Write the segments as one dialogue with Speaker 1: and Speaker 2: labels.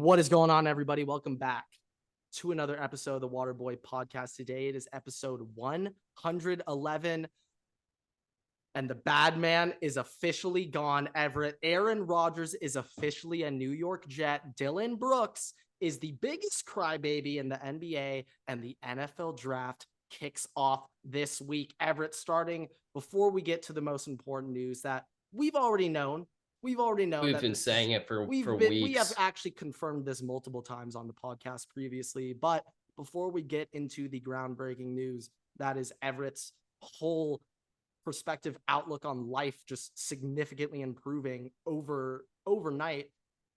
Speaker 1: What is going on, everybody? Welcome back to another episode of the Waterboy Podcast. Today it is episode 111, and the bad man is officially gone, Everett. Aaron Rodgers is officially a New York Jet. Dillon Brooks is the biggest crybaby in the NBA, and the NFL draft kicks off this week. Everett, starting before we get to the most important news that we've already known. We've
Speaker 2: We've
Speaker 1: that
Speaker 2: been saying it for weeks.
Speaker 1: we have actually confirmed this multiple times on the podcast previously. But before we get into the groundbreaking news, that is Everett's whole perspective outlook on life just significantly improving overnight,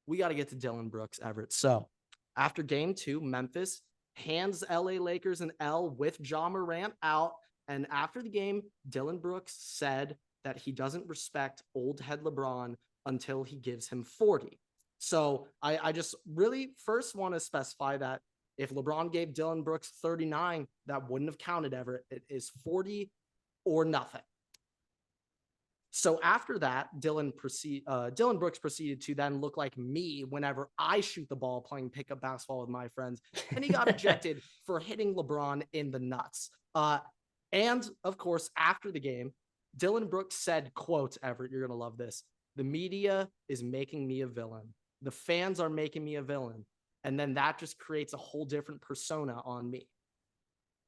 Speaker 1: we got to get to Dillon Brooks, Everett. So after game 2, Memphis hands LA Lakers an L with Ja Morant out. And after the game, Dillon Brooks said that he doesn't respect old head LeBron until he gives him 40. So I just really first want to specify that if LeBron gave Dillon Brooks 39, that wouldn't have counted, Everett. It is 40 or nothing. So after that, Dillon Brooks proceeded to then look like me whenever I shoot the ball playing pickup basketball with my friends, and he got ejected for hitting LeBron in the nuts. And of course, after the game, Dillon Brooks said, quote, Everett, you're going to love this: "The media is making me a villain. The fans are making me a villain. And then that just creates a whole different persona on me."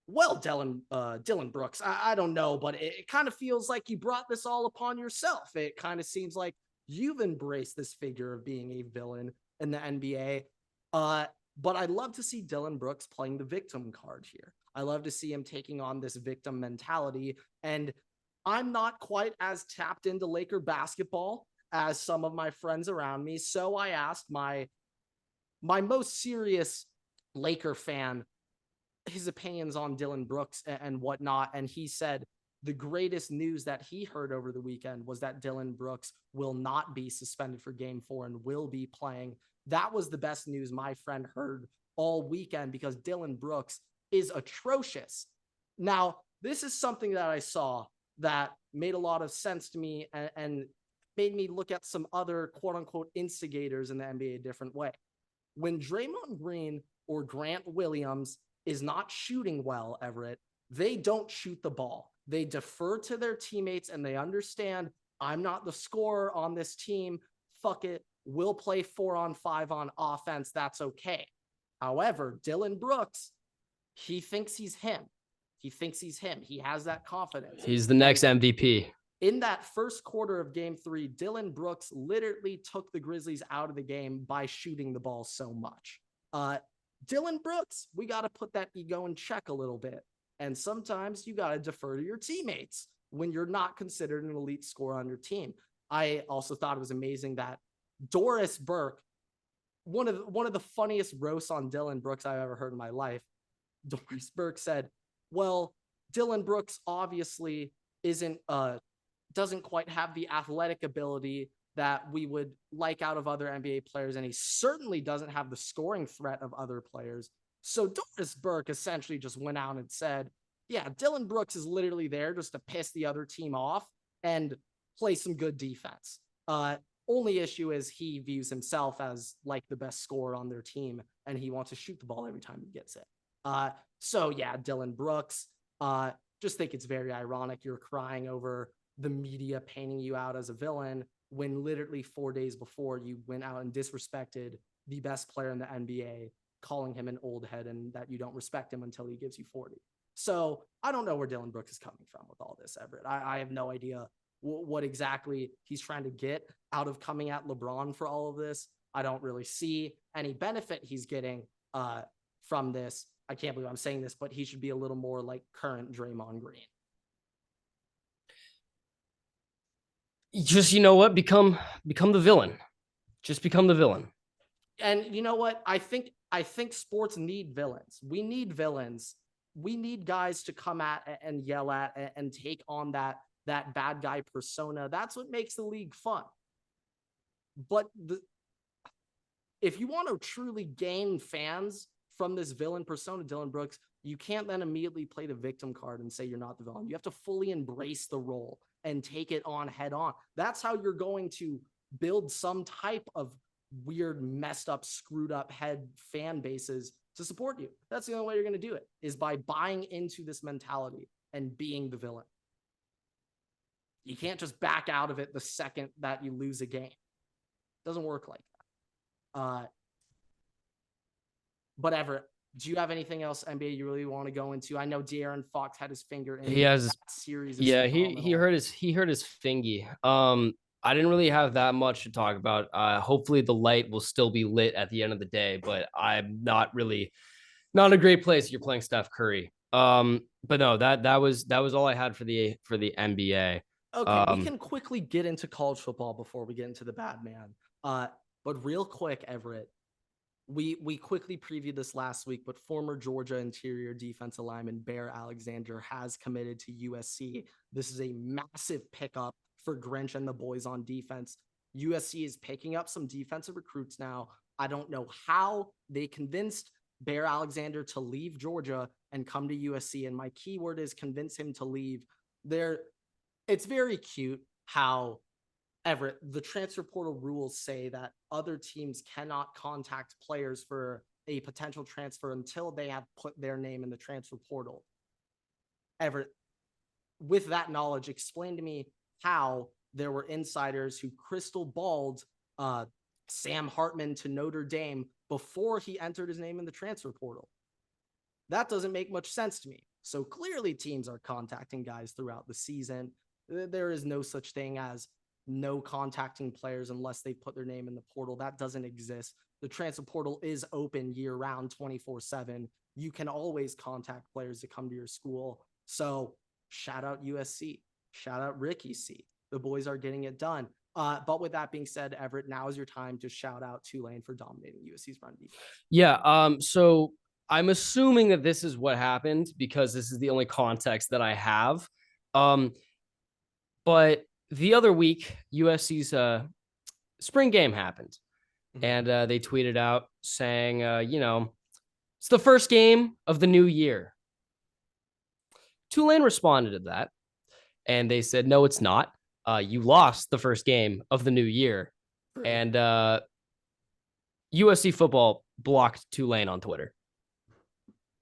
Speaker 1: Well, Dillon Brooks, I don't know, but it kind of feels like you brought this all upon yourself. It kind of seems like you've embraced this figure of being a villain in the NBA. But I'd love to see Dillon Brooks playing the victim card here. I love to see him taking on this victim mentality. And I'm not quite as tapped into Laker basketball as some of my friends around me. So I asked my most serious Laker fan his opinions on Dillon Brooks and whatnot. And he said the greatest news that he heard over the weekend was that Dillon Brooks will not be suspended for game 4 and will be playing. That was the best news my friend heard all weekend, because Dillon Brooks is atrocious. Now, this is something that I saw that made a lot of sense to me and made me look at some other quote unquote instigators in the NBA a different way. When Draymond Green or Grant Williams is not shooting well, Everett, they don't shoot the ball. They defer to their teammates and they understand, I'm not the scorer on this team. Fuck it. We'll play 4-on-5 on offense. That's okay. However, Dillon Brooks, he thinks he's him. He has that confidence.
Speaker 2: He's the next MVP.
Speaker 1: In that first quarter of game 3, Dillon Brooks literally took the Grizzlies out of the game by shooting the ball so much. Dillon Brooks, we got to put that ego in check a little bit. And sometimes you got to defer to your teammates when you're not considered an elite scorer on your team. I also thought it was amazing that Doris Burke, one of the funniest roasts on Dillon Brooks I've ever heard in my life, Doris Burke said, well, Dillon Brooks obviously doesn't quite have the athletic ability that we would like out of other NBA players, and he certainly doesn't have the scoring threat of other players. So Doris Burke essentially just went out and said, yeah, Dillon Brooks is literally there just to piss the other team off and play some good defense. Only issue is he views himself as like the best scorer on their team, and he wants to shoot the ball every time he gets it. So yeah, Dillon Brooks, just think it's very ironic you're crying over the media painting you out as a villain when literally 4 days before you went out and disrespected the best player in the NBA, calling him an old head and that you don't respect him until he gives you 40. So I don't know where Dillon Brooks is coming from with all this, Everett. I have no idea what exactly he's trying to get out of coming at LeBron for all of this. I don't really see any benefit he's getting from this. I can't believe I'm saying this, but he should be a little more like current Draymond Green.
Speaker 2: Just, you know what? Become the villain. Just become the villain.
Speaker 1: And you know what? I think sports need villains. We need villains. We need guys to come at and yell at and take on that bad guy persona. That's what makes the league fun. But if you want to truly gain fans from this villain persona, Dillon Brooks, you can't then immediately play the victim card and say you're not the villain. You have to fully embrace the role and take it on head on. That's how you're going to build some type of weird, messed up, screwed up head fan bases to support you. That's the only way you're going to do it, is by buying into this mentality and being the villain. You can't just back out of it the second that you lose a game. It doesn't work like that. But Everett, do you have anything else NBA you really want to go into? I know De'Aaron Fox had his finger in
Speaker 2: He has,
Speaker 1: that series.
Speaker 2: yeah, he hurt his fingy. I didn't really have that much to talk about. Hopefully the light will still be lit at the end of the day, but I'm not in a great place if you're playing Steph Curry. But no, that was all I had for the NBA.
Speaker 1: Okay, we can quickly get into college football before we get into the bad man. But real quick, Everett, we quickly previewed this last week, but former Georgia interior defensive lineman Bear Alexander has committed to USC. This is a massive pickup for Grinch and the boys on defense. USC is picking up some defensive recruits now. I don't know how they convinced Bear Alexander to leave Georgia and come to USC. And my keyword is convince him to leave. It's very cute how Everett, the transfer portal rules say that other teams cannot contact players for a potential transfer until they have put their name in the transfer portal. Everett, with that knowledge, explain to me how there were insiders who crystal balled Sam Hartman to Notre Dame before he entered his name in the transfer portal. That doesn't make much sense to me. So clearly teams are contacting guys throughout the season. There is no such thing as no contacting players unless they put their name in the portal. That doesn't exist. The transfer portal is open year round, 24/7. You can always contact players to come to your school. So shout out USC, shout out Ricky C. The boys are getting it done. But with that being said, Everett, now is your time to shout out Tulane for dominating USC's run defense.
Speaker 2: Yeah. So I'm assuming that this is what happened because this is the only context that I have. But the other week, USC's spring game happened, and they tweeted out saying, it's the first game of the new year. Tulane responded to that, and they said, no, it's not. You lost the first game of the new year. And USC football blocked Tulane on Twitter.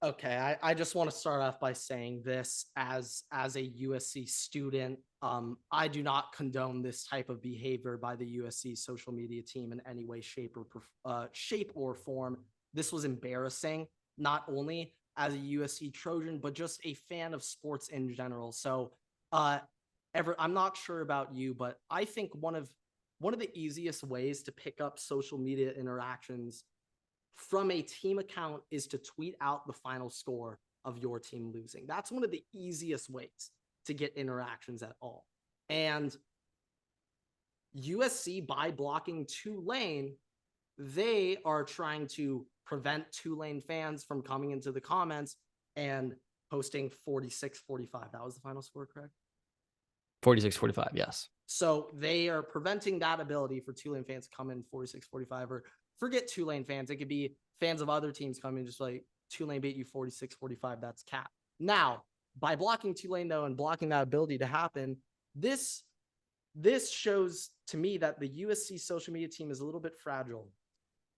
Speaker 1: Okay, I just want to start off by saying this as a USC student. I do not condone this type of behavior by the USC social media team in any way, shape, or form. This was embarrassing, not only as a USC Trojan, but just a fan of sports in general. So, I'm not sure about you, but I think one of the easiest ways to pick up social media interactions from a team account is to tweet out the final score of your team losing. That's one of the easiest ways to get interactions at all. And USC, by blocking Tulane, they are trying to prevent Tulane fans from coming into the comments and posting 46-45. That was the final score, correct?
Speaker 2: 46-45, yes.
Speaker 1: So they are preventing that ability for Tulane fans to come in 46-45, or forget Tulane fans. It could be fans of other teams coming just like Tulane beat you 46-45. That's cap. Now, by blocking Tulane, though, and blocking that ability to happen, this shows to me that the USC social media team is a little bit fragile.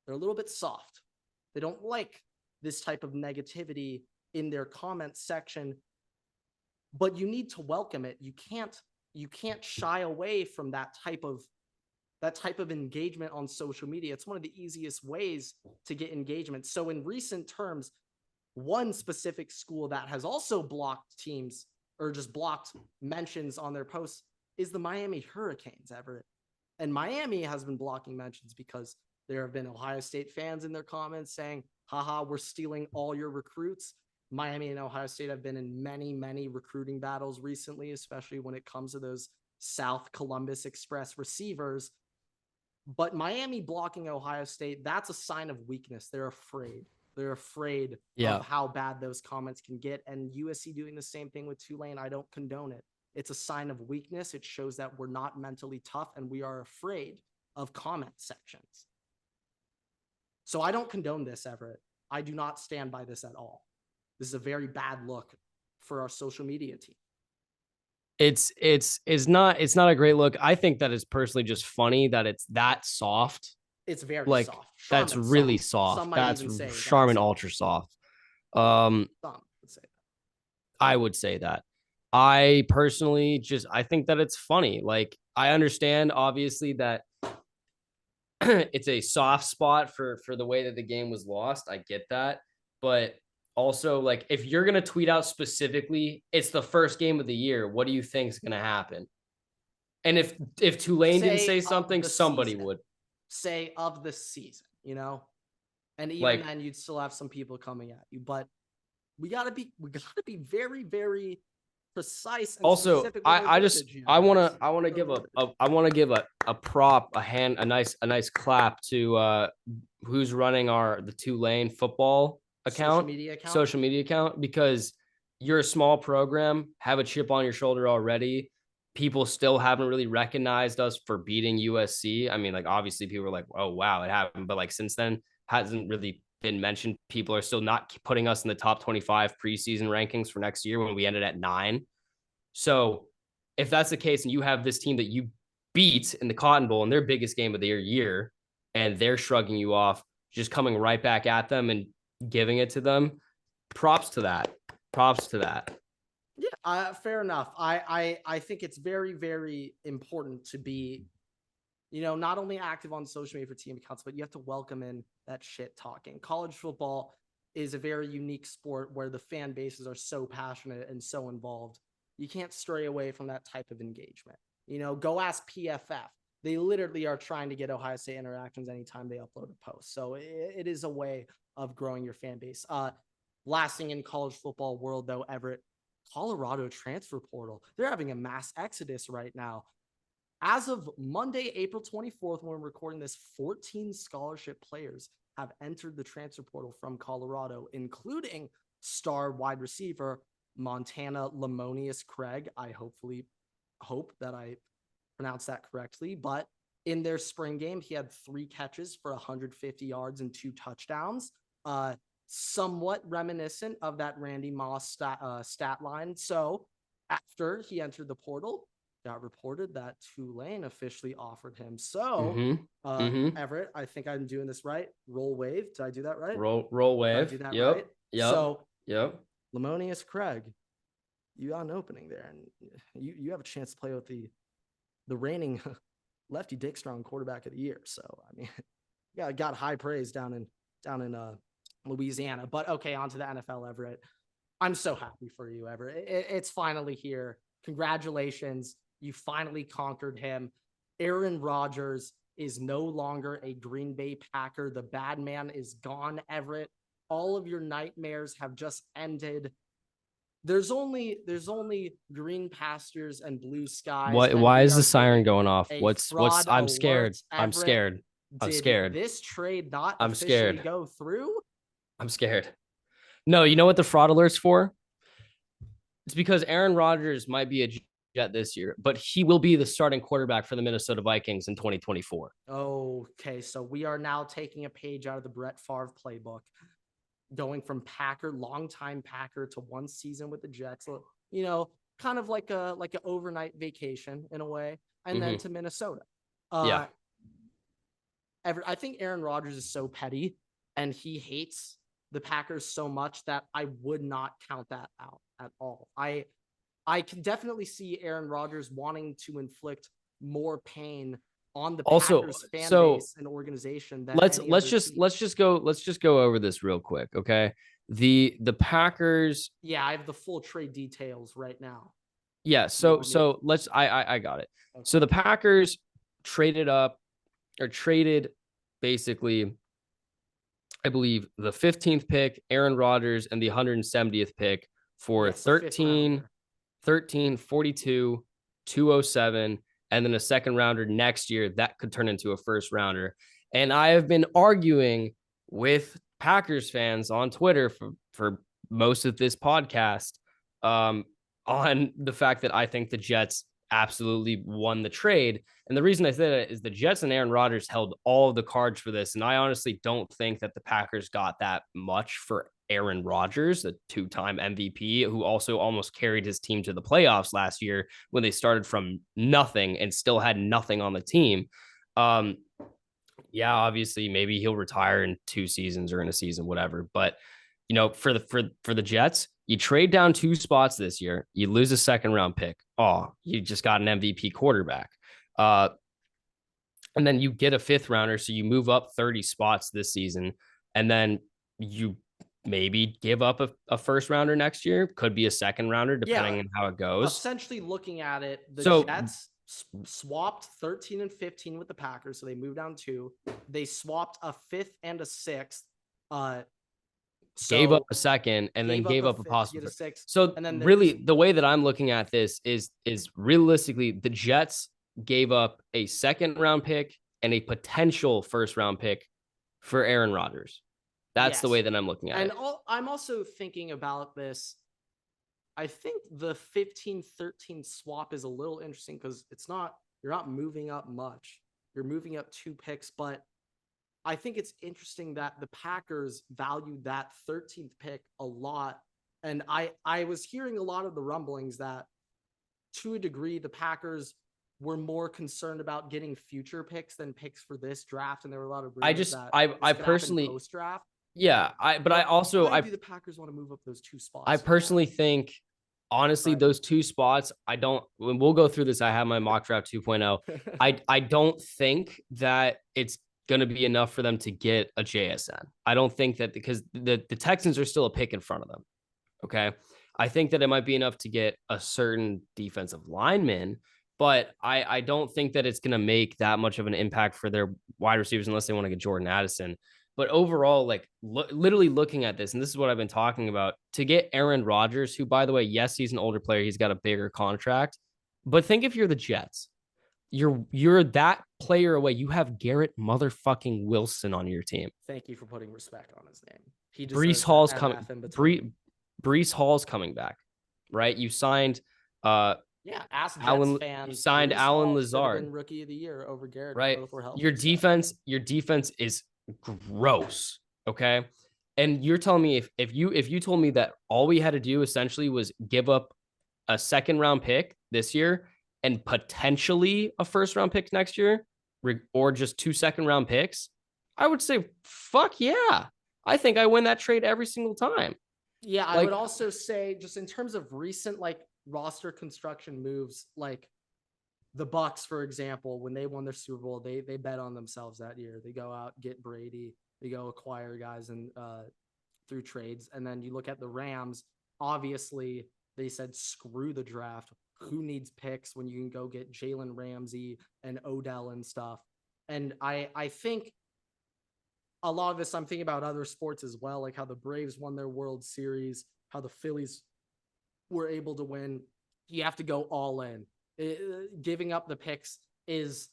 Speaker 1: They're a little bit soft. They don't like this type of negativity in their comment section, but you need to welcome it. You can't shy away from that type of engagement on social media. It's one of the easiest ways to get engagement. So in recent terms, one specific school that has also blocked teams or just blocked mentions on their posts is the Miami Hurricanes, Everett. And Miami has been blocking mentions because there have been Ohio State fans in their comments saying, haha, we're stealing all your recruits. Miami and Ohio State have been in many, many recruiting battles recently, especially when it comes to those South Columbus Express receivers. But Miami blocking Ohio State, that's a sign of weakness. They're afraid. They're afraid of how bad those comments can get. And USC doing the same thing with Tulane, I don't condone it. It's a sign of weakness. It shows that we're not mentally tough and we are afraid of comment sections. So I don't condone this, Everett. I do not stand by this at all. This is a very bad look for our social media team.
Speaker 2: It's not a great look. I think that it's personally just funny that it's that soft
Speaker 1: It's very
Speaker 2: Like
Speaker 1: soft.
Speaker 2: that's
Speaker 1: Charmin
Speaker 2: really
Speaker 1: soft. Some
Speaker 2: soft.
Speaker 1: might
Speaker 2: That's
Speaker 1: even say that's
Speaker 2: Charmin
Speaker 1: soft.
Speaker 2: ultra soft.
Speaker 1: Some would say
Speaker 2: I would say that. I personally I think that it's funny. Like I understand obviously that it's a soft spot for the way that the game was lost. I get that. But also like if you're going to tweet out specifically, it's the first game of the year, what do you think is going to happen? And if Tulane didn't
Speaker 1: say
Speaker 2: say
Speaker 1: of
Speaker 2: something,
Speaker 1: the
Speaker 2: somebody
Speaker 1: season.
Speaker 2: would.
Speaker 1: Say of the season, you know? And even
Speaker 2: Like
Speaker 1: then you'd still have some people coming at you. But we gotta be very, very precise and
Speaker 2: also
Speaker 1: specific with our verbiage here, guys.
Speaker 2: I want to give I want to give a prop, a nice clap to who's running the Tulane football
Speaker 1: Social
Speaker 2: account,
Speaker 1: media account.
Speaker 2: social media account, because you're a small program, have a chip on your shoulder already. People still haven't really recognized us for beating USC. I mean, like obviously people are like, oh wow, it happened, but like since then hasn't really been mentioned. People are still not putting us in the top 25 preseason rankings for next year when we ended at 9. So if that's the case, and you have this team that you beat in the Cotton Bowl in their biggest game of their year, and they're shrugging you off, just coming right back at them and giving it to them, props to that. Props to that.
Speaker 1: Yeah, fair enough. I think it's very, very important to be, not only active on social media for team accounts, but you have to welcome in that shit talking. College football is a very unique sport where the fan bases are so passionate and so involved. You can't stray away from that type of engagement. Go ask PFF. They literally are trying to get Ohio State interactions anytime they upload a post. So it is a way of growing your fan base. Last thing in college football world, though, Everett, Colorado transfer portal. They're having a mass exodus right now. As of Monday, April 24th, when we're recording this, 14 scholarship players have entered the transfer portal from Colorado, including star wide receiver Montana Lemonius Craig. I hope that I pronounced that correctly. But in their spring game, he had 3 catches for 150 yards and 2 touchdowns. Somewhat reminiscent of that Randy Moss stat line. So after he entered the portal, got reported that Tulane officially offered him. So, Everett, I think I'm doing this right. Roll wave. Did I do that right?
Speaker 2: Roll wave.
Speaker 1: Did I do that right? So,
Speaker 2: yep.
Speaker 1: Lemonius Craig, you got an opening there, and you have a chance to play with the reigning Lefty Dick Strong quarterback of the year. So, I mean, got high praise down in Louisiana. But okay, on to the NFL, Everett. I'm so happy for you, Everett. It's finally here. Congratulations. You finally conquered him. Aaron Rodgers is no longer a Green Bay Packer. The bad man is gone, Everett. All of your nightmares have just ended. There's only green pastures and blue skies.
Speaker 2: Why is the siren going off? What's I'm scared. I'm
Speaker 1: Everett,
Speaker 2: scared. I'm
Speaker 1: did
Speaker 2: scared.
Speaker 1: this trade not
Speaker 2: I'm
Speaker 1: officially
Speaker 2: scared.
Speaker 1: go through?
Speaker 2: I'm scared. No, you know what the fraud alert's for? It's because Aaron Rodgers might be a Jet this year, but he will be the starting quarterback for the Minnesota Vikings in 2024.
Speaker 1: Okay, so we are now taking a page out of the Brett Favre playbook, going from longtime Packer to 1 season with the Jets. Kind of like an overnight vacation in a way, and then to Minnesota.
Speaker 2: Yeah.
Speaker 1: I think Aaron Rodgers is so petty, and he hates the Packers so much that I would not count that out at all. I can definitely see Aaron Rodgers wanting to inflict more pain on the Packers fan base and organization than
Speaker 2: let's just go over this real quick, okay? The Packers.
Speaker 1: Yeah, I have the full trade details right now.
Speaker 2: Yeah, so let's I got it. Okay. So the Packers traded basically, I believe, the 15th pick, Aaron Rodgers, and the 170th pick for 13, 42, 207, and then a second rounder next year that could turn into a first rounder. And I have been arguing with Packers fans on Twitter for most of this podcast on the fact that I think the Jets absolutely won the trade. And the reason I say that is the Jets and Aaron Rodgers held all of the cards for this. And I honestly don't think that the Packers got that much for Aaron Rodgers, a 2-time MVP, who also almost carried his team to the playoffs last year when they started from nothing and still had nothing on the team. Yeah, obviously, maybe he'll retire in 2 seasons or in a season, whatever. But for the Jets, you trade down 2 spots this year, you lose a second round pick. Oh, you just got an MVP quarterback. Uh, and then you get a fifth rounder, so you move up 30 spots this season, and then you maybe give up a first rounder next year. Could be a second rounder,
Speaker 1: Yeah,
Speaker 2: depending on how it goes.
Speaker 1: essentially looking at it, the
Speaker 2: So
Speaker 1: Jets swapped 13 and 15 with the Packers, so they moved down 2. They swapped a 5th and a 6th. Uh,
Speaker 2: gave up
Speaker 1: so
Speaker 2: a second and then
Speaker 1: gave up
Speaker 2: gave
Speaker 1: a
Speaker 2: up a
Speaker 1: 5th to
Speaker 2: possible
Speaker 1: get a
Speaker 2: third.
Speaker 1: 6th,
Speaker 2: So
Speaker 1: and then
Speaker 2: really
Speaker 1: there's
Speaker 2: the way that I'm looking at this is realistically the Jets gave up a second round pick and a potential first round pick for Aaron Rodgers. That's the way
Speaker 1: yes,
Speaker 2: that I'm looking at
Speaker 1: and
Speaker 2: it.
Speaker 1: I'm also thinking about this. I think the 15-13 swap is a little interesting because you're not moving up much. You're moving up 2 picks, but I think it's interesting that the Packers valued that 13th pick a lot. And I was hearing a lot of the rumblings that to a degree, the Packers were more concerned about getting future picks than picks for this draft. And there were a lot of
Speaker 2: I
Speaker 1: rumors
Speaker 2: just
Speaker 1: that
Speaker 2: I
Speaker 1: this could happen
Speaker 2: personally
Speaker 1: post draft.
Speaker 2: yeah, but I
Speaker 1: But
Speaker 2: also
Speaker 1: why do the Packers want to move up those 2
Speaker 2: I
Speaker 1: spots right
Speaker 2: personally
Speaker 1: now?
Speaker 2: think, honestly,
Speaker 1: Right.
Speaker 2: those 2 spots, I don't, we'll go through this. I have my mock draft 2.0. I don't think that it's going to be enough for them to get a JSN. I don't think that because the Texans are still a pick in front of them. Okay. I think that it might be enough to get a certain defensive lineman, but I don't think that it's going to make that much of an impact for their wide receivers unless they want to get Jordan Addison. But overall, like literally looking at this, and this is what I've been talking about, to get Aaron Rodgers, who, by the way, yes, he's an older player, he's got a bigger contract. But think if you're the Jets, you're that player away. You have Garrett motherfucking Wilson on your team.
Speaker 1: Thank you for putting respect on his name. He
Speaker 2: Brees
Speaker 1: deserves that
Speaker 2: Hall's coming.
Speaker 1: MF in between.
Speaker 2: Brees Hall's coming back, right? Uh
Speaker 1: Yeah, ask Jets
Speaker 2: Alan you
Speaker 1: fans.
Speaker 2: signed
Speaker 1: Brees
Speaker 2: Alan
Speaker 1: Hall should have
Speaker 2: Lazard,
Speaker 1: been rookie of the year over Garrett if
Speaker 2: right?
Speaker 1: both were healthy. So
Speaker 2: Your defense is gross. Okay. And you're telling me if you told me that all we had to do essentially was give up a second round pick this year and potentially a first round pick next year, or just 2 second round picks, I would say, fuck yeah. I think I win that trade every single time.
Speaker 1: yeah, I would
Speaker 2: Like,
Speaker 1: also say just in terms of recent like roster construction moves, like the Bucks, for example, when they won their Super Bowl, they bet on themselves that year. They go out, get Brady, they go acquire guys and through trades. And then you look at the Rams, obviously they said screw the draft. Who needs picks when you can go get Jalen Ramsey and Odell and stuff? And I think a lot of this I'm thinking about other sports as well, like how the Braves won their World Series, how the Phillies were able to win. You have to go all in. Giving up the picks is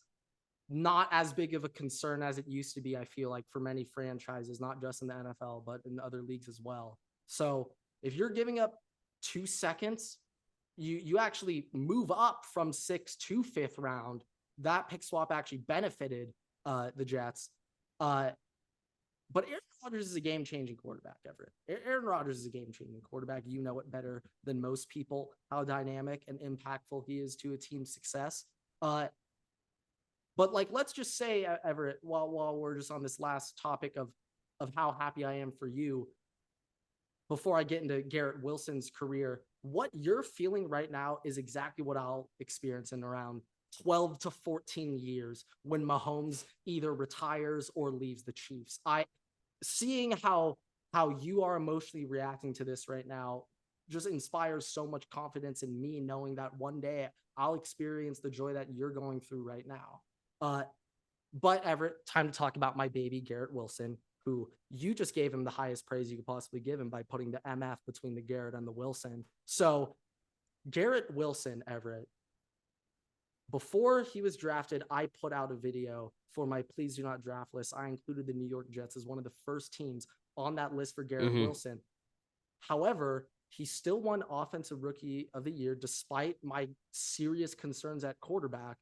Speaker 1: not as big of a concern as it used to be, I feel like, for many franchises, not just in the NFL, but in other leagues as well. So if you're giving up 2 seconds, you actually move up from 6th to 5th round. That pick swap actually benefited the Jets. But Aaron Rodgers is a game-changing quarterback, Everett. Aaron Rodgers is a game-changing quarterback. You know it better than most people, how dynamic and impactful he is to a team's success. But like, let's just say, Everett, while we're just on this last topic of how happy I am for you, before I get into Garrett Wilson's career, what you're feeling right now is exactly what I'll experience in around 12 to 14 years when Mahomes either retires or leaves the Chiefs. Seeing how you are emotionally reacting to this right now just inspires so much confidence in me, knowing that one day I'll experience the joy that you're going through right now. But Everett, time to talk about my baby Garrett Wilson, who you just gave him the highest praise you could possibly give him by putting the MF between the Garrett and the Wilson. So Garrett Wilson, Everett, before he was drafted, I put out a video for my Please Do Not Draft list. I included the New York Jets as one of the first teams on that list for Garrett Wilson. However, he still won Offensive Rookie of the Year despite my serious concerns at quarterback.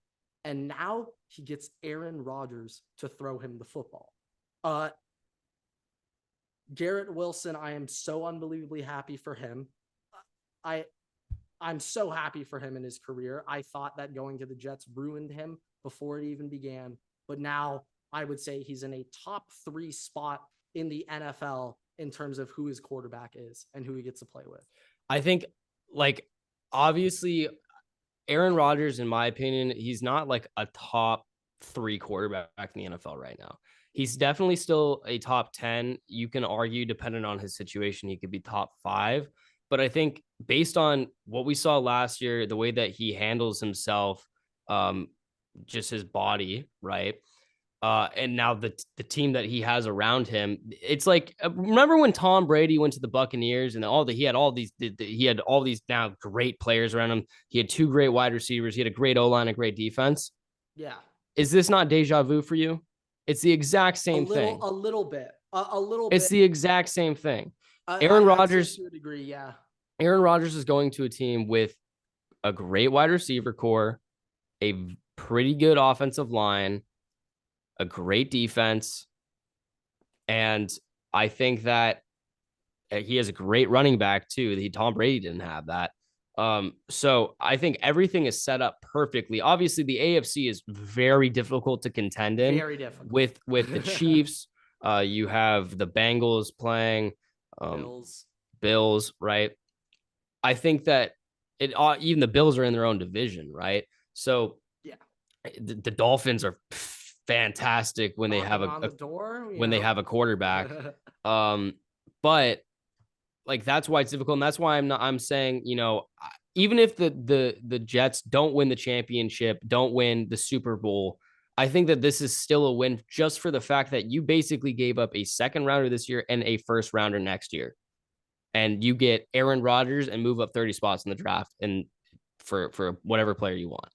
Speaker 1: And now he gets Aaron Rodgers to throw him the football. Garrett Wilson, I am so unbelievably happy for him. I'm so happy for him in his career. I thought that going to the Jets ruined him before it even began, but now I would say he's in a top 3 spot in the NFL in terms of who his quarterback is and who he gets to play with.
Speaker 2: I think, like, obviously, Aaron Rodgers, in my opinion, he's not like a top 3 quarterback in the NFL right now. He's definitely still a top 10. You can argue, depending on his situation, he could be top 5. But I think based on what we saw last year, the way that he handles himself, just his body, right? And now the team that he has around him, it's like, remember when Tom Brady went to the Buccaneers and he had all these now great players around him. He had 2 great wide receivers. He had a great O line, a great defense.
Speaker 1: Yeah.
Speaker 2: Is this not deja vu for you? It's the exact same thing.
Speaker 1: A little bit. A little
Speaker 2: It's
Speaker 1: bit.
Speaker 2: the exact same thing.
Speaker 1: Aaron Rodgers, to a degree, yeah.
Speaker 2: Aaron Rodgers is going to a team with a great wide receiver core, a pretty good offensive line, a great defense, and I think that he has a great running back too. Tom Brady didn't have that. So I think everything is set up perfectly. Obviously, the AFC is very difficult to contend in.
Speaker 1: Very difficult.
Speaker 2: With the Chiefs. You have the Bengals playing, Bills, right? I think that even the Bills are in their own division, right? So
Speaker 1: yeah,
Speaker 2: the Dolphins are fantastic when they have they have a quarterback. But like, that's why it's difficult, and that's why I'm saying, even if the Jets don't win the championship, don't win the Super Bowl, I think that this is still a win just for the fact that you basically gave up a second rounder this year and a first rounder next year. And you get Aaron Rodgers and move up 30 spots in the draft and for whatever player you want.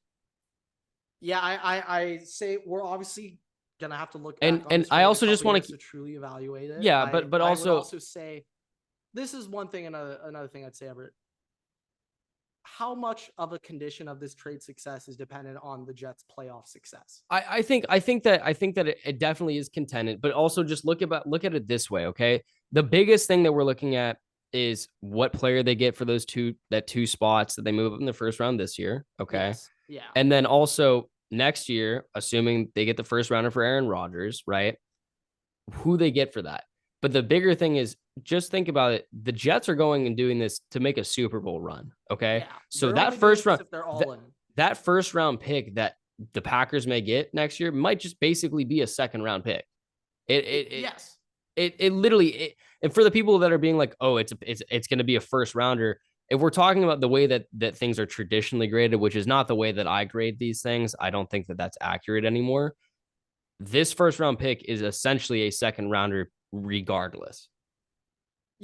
Speaker 1: Yeah, I say we're obviously gonna have to look
Speaker 2: back and I also just want
Speaker 1: to truly evaluate it.
Speaker 2: Yeah, but
Speaker 1: I would also say this is one thing. Another thing I'd say, Everett. How much of a condition of this trade success is dependent on the Jets' playoff success?
Speaker 2: I think that it definitely is contended, but also just look at it this way, okay? The biggest thing that we're looking at is what player they get for those two spots that they move up in the first round this year, okay?
Speaker 1: Yes. Yeah.
Speaker 2: And then also next year, assuming they get the first rounder for Aaron Rodgers, right? Who they get for that. But the bigger thing is, just think about it. The Jets are going and doing this to make a Super Bowl run, okay? Yeah, so that first round, that first round pick that the Packers may get next year might just basically be a second round pick.
Speaker 1: Yes.
Speaker 2: It literally, and for the people that are being like, oh, it's going to be a first rounder. If we're talking about the way that things are traditionally graded, which is not the way that I grade these things, I don't think that that's accurate anymore. This first round pick is essentially a second rounder regardless.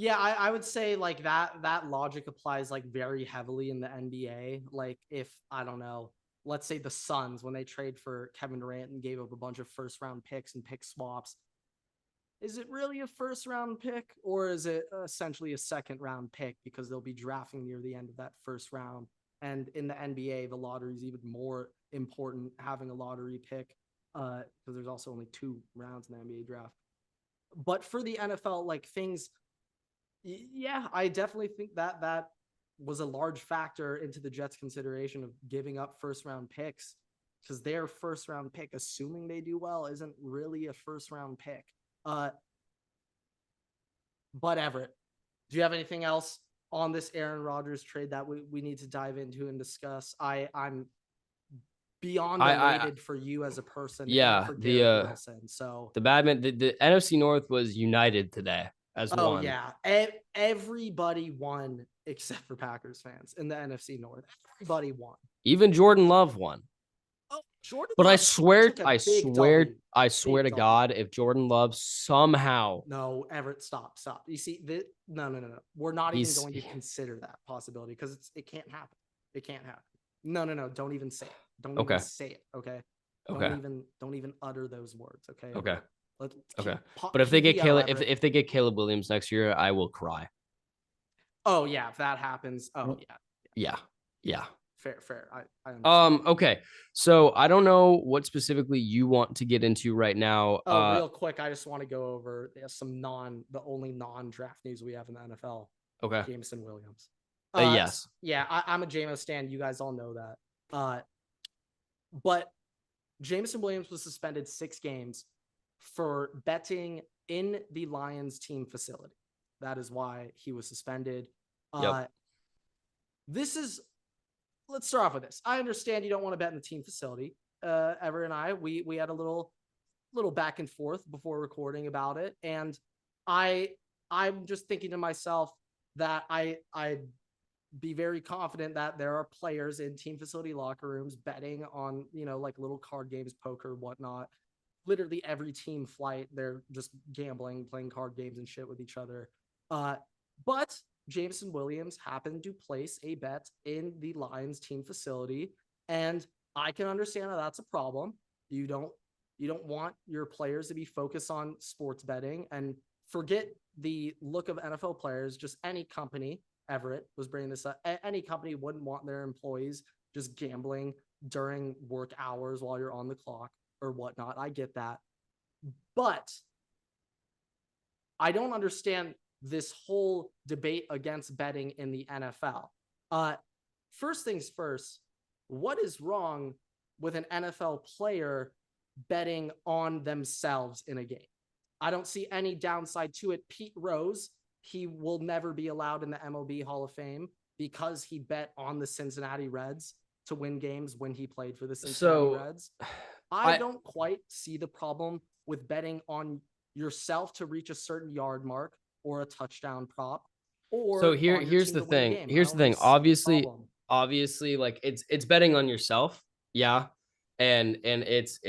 Speaker 1: Yeah, I would say like that logic applies like very heavily in the NBA. Like, if, I don't know, let's say the Suns, when they trade for Kevin Durant and gave up a bunch of first round picks and pick swaps, is it really a first round pick, or is it essentially a second round pick because they'll be drafting near the end of that first round? And in the NBA, the lottery is even more important, having a lottery pick, because there's also only 2 rounds in the NBA draft. But for the NFL, like, things, yeah, I definitely think that was a large factor into the Jets' consideration of giving up first round picks, because their first round pick, assuming they do well, isn't really a first round pick. But Everett, do you have anything else on this Aaron Rodgers trade that we need to dive into and discuss? I'm beyond elated for you as a person.
Speaker 2: Yeah,
Speaker 1: and for Garrett Wilson. So
Speaker 2: the NFC North was united today as one.
Speaker 1: Oh yeah, everybody won except for Packers fans in the NFC North. Everybody won.
Speaker 2: Even Jordan Love won.
Speaker 1: Oh, Jordan.
Speaker 2: But
Speaker 1: Love
Speaker 2: I swear to
Speaker 1: W.
Speaker 2: God, if Jordan Love somehow.
Speaker 1: No, Everett, stop. You see, no. We're not even going to consider that possibility, because it can't happen. It can't happen. No. Don't even say it. Don't even say it. Okay. Don't even utter those words. Okay.
Speaker 2: Okay. But if they get if they get Caleb Williams next year, I will cry.
Speaker 1: Oh yeah, if that happens. Oh yeah.
Speaker 2: Yeah.
Speaker 1: Fair. I understand.
Speaker 2: Okay. So I don't know what specifically you want to get into right now.
Speaker 1: Real quick, I just want to go over the only non-draft news we have in the NFL.
Speaker 2: Okay.
Speaker 1: Jameson Williams.
Speaker 2: Yes.
Speaker 1: Yeah, I'm a JMO stan. You guys all know that. But Jameson Williams was suspended 6 games for betting in the Lions team facility. That is why he was suspended.
Speaker 2: Yep.
Speaker 1: Let's start off with this. I understand you don't want to bet in the team facility. Ever and I, we had a little back and forth before recording about it, and I'm just thinking to myself that I'd be very confident that there are players in team facility locker rooms betting on, like little card games, poker, whatnot. Literally every team flight, they're just gambling, playing card games and shit with each other. But Jameson Williams happened to place a bet in the Lions team facility, and I can understand that that's a problem. You don't want your players to be focused on sports betting, and forget the look of NFL players. Just any company, Everett was bringing this up, any company wouldn't want their employees just gambling during work hours while you're on the clock or whatnot. I get that. But I don't understand this whole debate against betting in the NFL. First things first, what is wrong with an NFL player betting on themselves in a game? I don't see any downside to it. Pete Rose, he will never be allowed in the MLB Hall of Fame because he bet on the Cincinnati Reds to win games when he played for the Cincinnati Reds. I don't quite see the problem with betting on yourself to reach a certain yard mark or a touchdown prop. Or
Speaker 2: so here's the thing. Here's the thing. Obviously, like it's betting on yourself. Yeah. And it's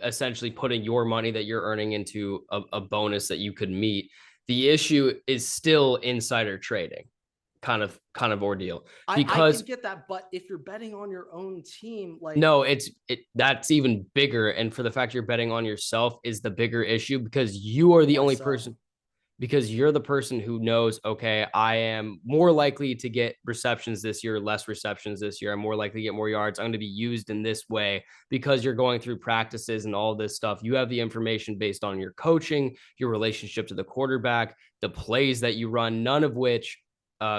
Speaker 2: essentially putting your money that you're earning into a bonus that you could meet. The issue is still insider trading kind of ordeal, because
Speaker 1: I can get that, but if you're betting on your own team, like,
Speaker 2: no, that's even bigger. And for the fact you're betting on yourself is the bigger issue, because you are the only person, because you're the person who knows, okay, I am more likely to get receptions this year, less receptions this year. I'm more likely to get more yards. I'm going to be used in this way because you're going through practices and all this stuff. You have the information based on your coaching, your relationship to the quarterback, the plays that you run, none of which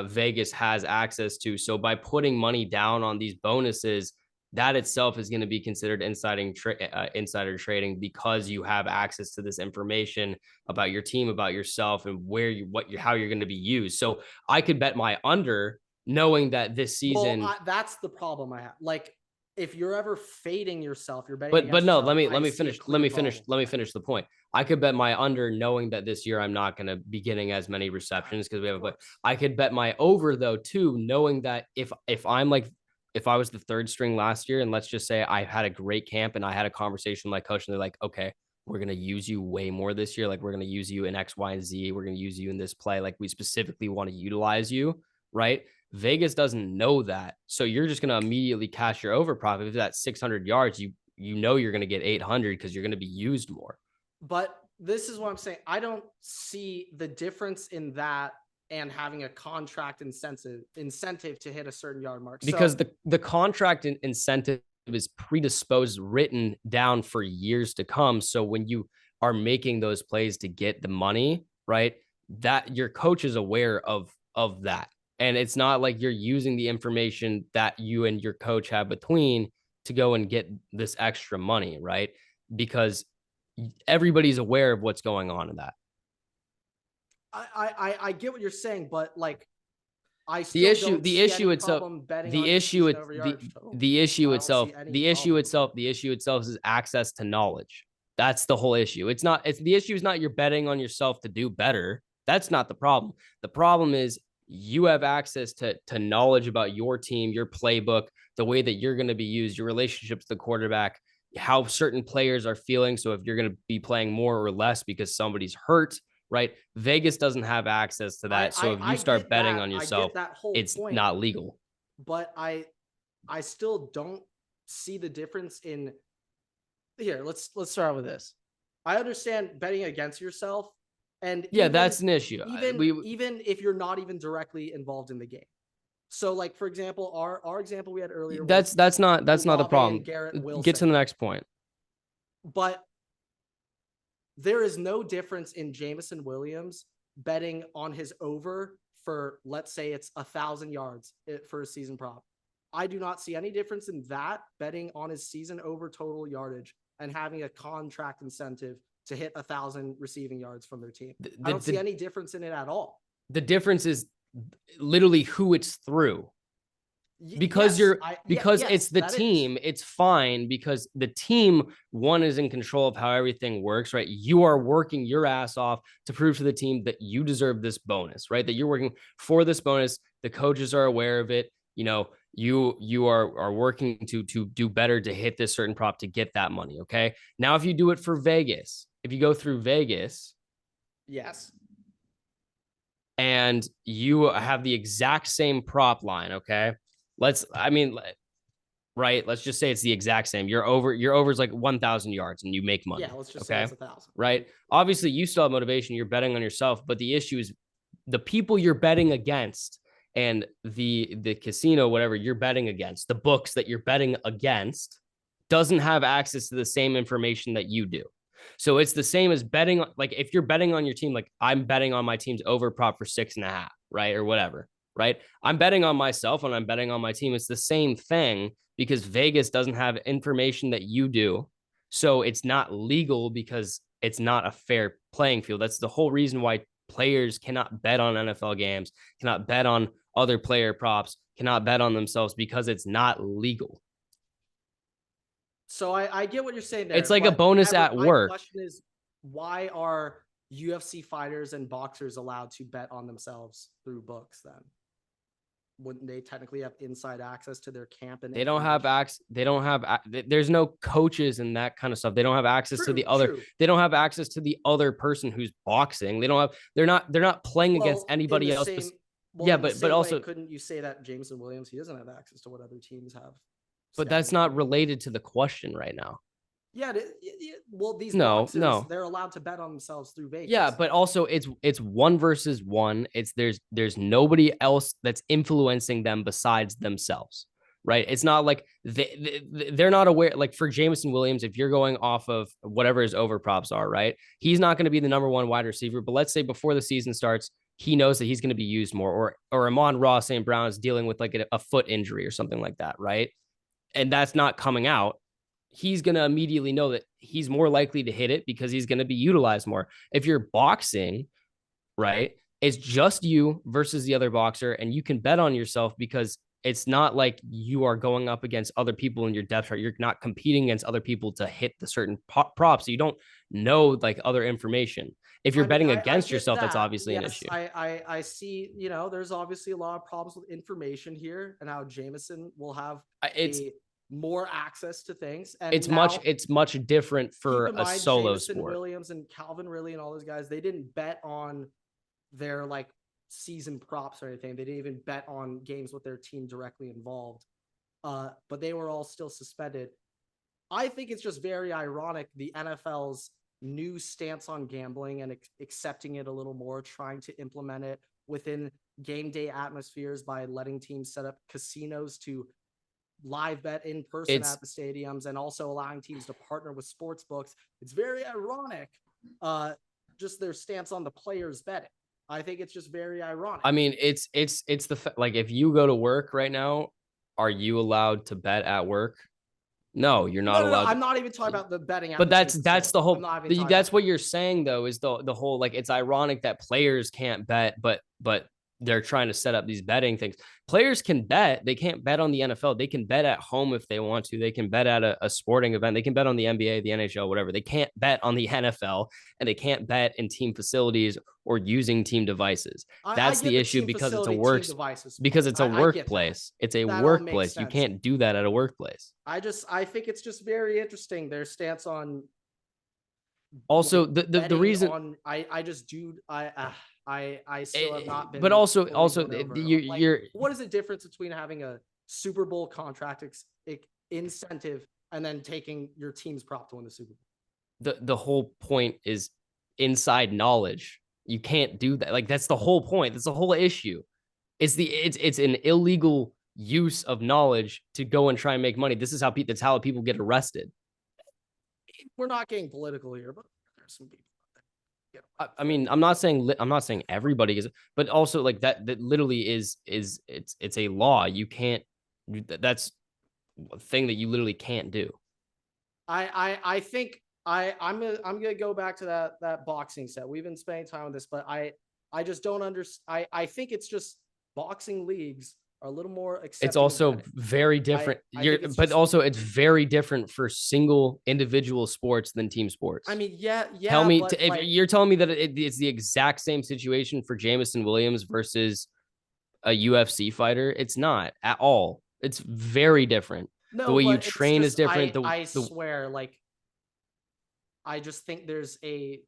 Speaker 2: Vegas has access to. So by putting money down on these bonuses, that itself is going to be considered insider trading, because you have access to this information about your team, about yourself, and how you're going to be used. So I could bet my under knowing that this season.
Speaker 1: That's the problem I have. Like, if you're ever fading yourself, you're betting.
Speaker 2: But no, let me finish the point. I could bet my under knowing that this year I'm not going to be getting as many receptions because we have I could bet my over though too, knowing that if I was the third string last year, and let's just say I had a great camp and I had a conversation with my coach, and they're like, okay, we're going to use you way more this year. Like, we're going to use you in X, Y, and Z. We're going to use you in this play. Like, we specifically want to utilize you, right? Vegas doesn't know that. So you're just going to immediately cash your over profit. If that's 600 yards, you know you're going to get 800 because you're going to be used more.
Speaker 1: But this is what I'm saying. I don't see the difference in that and having a contract incentive to hit a certain yard mark.
Speaker 2: Because the contract incentive is predisposed, written down for years to come. So when you are making those plays to get the money, right, that your coach is aware of that. And it's not like you're using the information that you and your coach have between to go and get this extra money, right? Because everybody's aware of what's going on in that.
Speaker 1: I get what you're saying, but like,
Speaker 2: the issue itself is access to knowledge. That's the whole issue. The issue is not you're betting on yourself to do better. That's not the problem. The problem is you have access to knowledge about your team, your playbook, the way that you're going to be used, your relationship to the quarterback, how certain players are feeling. So if you're going to be playing more or less because somebody's hurt, right? Vegas doesn't have access to that. So if you start betting on yourself, it's not legal.
Speaker 1: But I still don't see the difference in here. Let's start with this. I understand betting against yourself. And
Speaker 2: that's an issue.
Speaker 1: Even if you're not even directly involved in the game. So, like, for example, our example we had earlier.
Speaker 2: That's not the problem. Get to the next point.
Speaker 1: But there is no difference in Jameson Williams betting on his over for, let's say it's 1,000 yards for a season prop. I do not see any difference in that betting on his season over total yardage and having a contract incentive to hit 1,000 receiving yards from their team.
Speaker 2: The,
Speaker 1: I don't
Speaker 2: the,
Speaker 1: see any difference in it at all.
Speaker 2: the difference is literally who it's through. Because it's the team, it's fine because the team, one, is in control of how everything works, right? You are working your ass off to prove to the team that you deserve this bonus, right? That you're working for this bonus. The coaches are aware of it. You are working to do better to hit this certain prop to get that money. Okay. Now, if you do it for Vegas, if you go through Vegas,
Speaker 1: yes,
Speaker 2: and you have the exact same prop line, okay, right, let's just say it's the exact same. Your over is like 1,000 yards and you make money.
Speaker 1: Yeah, let's just say it's 1,000.
Speaker 2: Right. Obviously, you still have motivation. You're betting on yourself, but the issue is the people you're betting against and the casino, whatever you're betting against, the books that you're betting against, doesn't have access to the same information that you do. So it's the same as betting. Like if you're betting on your team, like I'm betting on my team's over prop for 6.5, right? Or whatever, right? I'm betting on myself and I'm betting on my team. It's the same thing because Vegas doesn't have information that you do. So it's not legal because it's not a fair playing field. That's the whole reason why players cannot bet on NFL games, cannot bet on other player props, cannot bet on themselves because it's not legal.
Speaker 1: So I get what you're saying there.
Speaker 2: It's like a bonus at work.
Speaker 1: My question is, why are UFC fighters and boxers allowed to bet on themselves through books then? Wouldn't they technically have inside access to their camp? And
Speaker 2: they don't have access. There's no coaches and that kind of stuff. They don't have access to the other. They don't have access to the other person who's boxing. They're not playing against anybody else. But also,
Speaker 1: couldn't you say that Jameson Williams, he doesn't have access to what other teams have?
Speaker 2: But that's not related to the question right now.
Speaker 1: Yeah, well, these boxers, they're allowed to bet on themselves through Vegas.
Speaker 2: Yeah, but also it's one versus one. There's nobody else that's influencing them besides themselves, right? It's not like they're not aware. Like for Jameson Williams, if you're going off of whatever his over props are, right? He's not going to be the number one wide receiver. But let's say before the season starts, he knows that he's going to be used more, or Amon-Ra St. Brown is dealing with like a foot injury or something like that, right? And that's not coming out, he's going to immediately know that he's more likely to hit it because he's going to be utilized more. If you're boxing, right, it's just you versus the other boxer, and you can bet on yourself because it's not like you are going up against other people in your depth chart. You're not competing against other people to hit the certain props. So you don't know like other information. If you're betting against yourself, that's obviously an issue.
Speaker 1: I see, there's obviously a lot of problems with information here and how Jameson will have more access to things. And
Speaker 2: it's much different for a solo
Speaker 1: Jameson
Speaker 2: sport.
Speaker 1: Williams and Calvin Ridley and all those guys, they didn't bet on their like season props or anything. They didn't even bet on games with their team directly involved. But they were all still suspended. I think it's just very ironic the NFL's new stance on gambling and accepting it a little more, trying to implement it within game day atmospheres by letting teams set up casinos to live bet in person at the stadiums and also allowing teams to partner with sports books. It's very ironic, just their stance on the players betting. I think it's just very ironic.
Speaker 2: I mean, it's like if you go to work right now, are you allowed to bet at work? No, you're not allowed.
Speaker 1: I'm not even talking about the betting.
Speaker 2: But that's the whole. That's what you're saying though, is the whole like it's ironic that players can't bet, but they're trying to set up these betting things. Players can bet. They can't bet on the NFL. They can bet at home if they want to. They can bet at a sporting event. They can bet on the NBA, the NHL, whatever. They can't bet on the NFL, and they can't bet in team facilities or using team devices. That's the issue because it's a workplace. It's a workplace. You can't do that at a workplace.
Speaker 1: I think it's just very interesting their stance on.
Speaker 2: Also, the reason
Speaker 1: I still have not been.
Speaker 2: But also, you're
Speaker 1: what is the difference between having a Super Bowl contract incentive and then taking your team's prop to win the Super Bowl?
Speaker 2: The whole point is inside knowledge. You can't do that. Like that's the whole point. That's the whole issue. It's an illegal use of knowledge to go and try and make money. That's how people get arrested.
Speaker 1: We're not getting political here, but there's some people.
Speaker 2: I mean, I'm not saying everybody is, but also like that literally is it's a law. You can't. That's a thing that you literally can't do.
Speaker 1: I think I'm gonna go back to that boxing set. We've been spending time on this, but I just don't understand. I think it's just boxing leagues are a little more
Speaker 2: It's
Speaker 1: accepting of
Speaker 2: also
Speaker 1: betting.
Speaker 2: very different.
Speaker 1: I think it's
Speaker 2: But
Speaker 1: just.
Speaker 2: also it's very different for single individual sports than team
Speaker 1: I
Speaker 2: sports.
Speaker 1: mean, yeah,
Speaker 2: Tell
Speaker 1: yeah,
Speaker 2: me
Speaker 1: but
Speaker 2: if
Speaker 1: like,
Speaker 2: you're telling me that it's the exact same situation for Jamison Williams versus a UFC fighter. It's not at all. It's very different. The
Speaker 1: no,
Speaker 2: way you
Speaker 1: but it's
Speaker 2: train is
Speaker 1: just
Speaker 2: different.
Speaker 1: I
Speaker 2: The
Speaker 1: swear, like, I just think there's a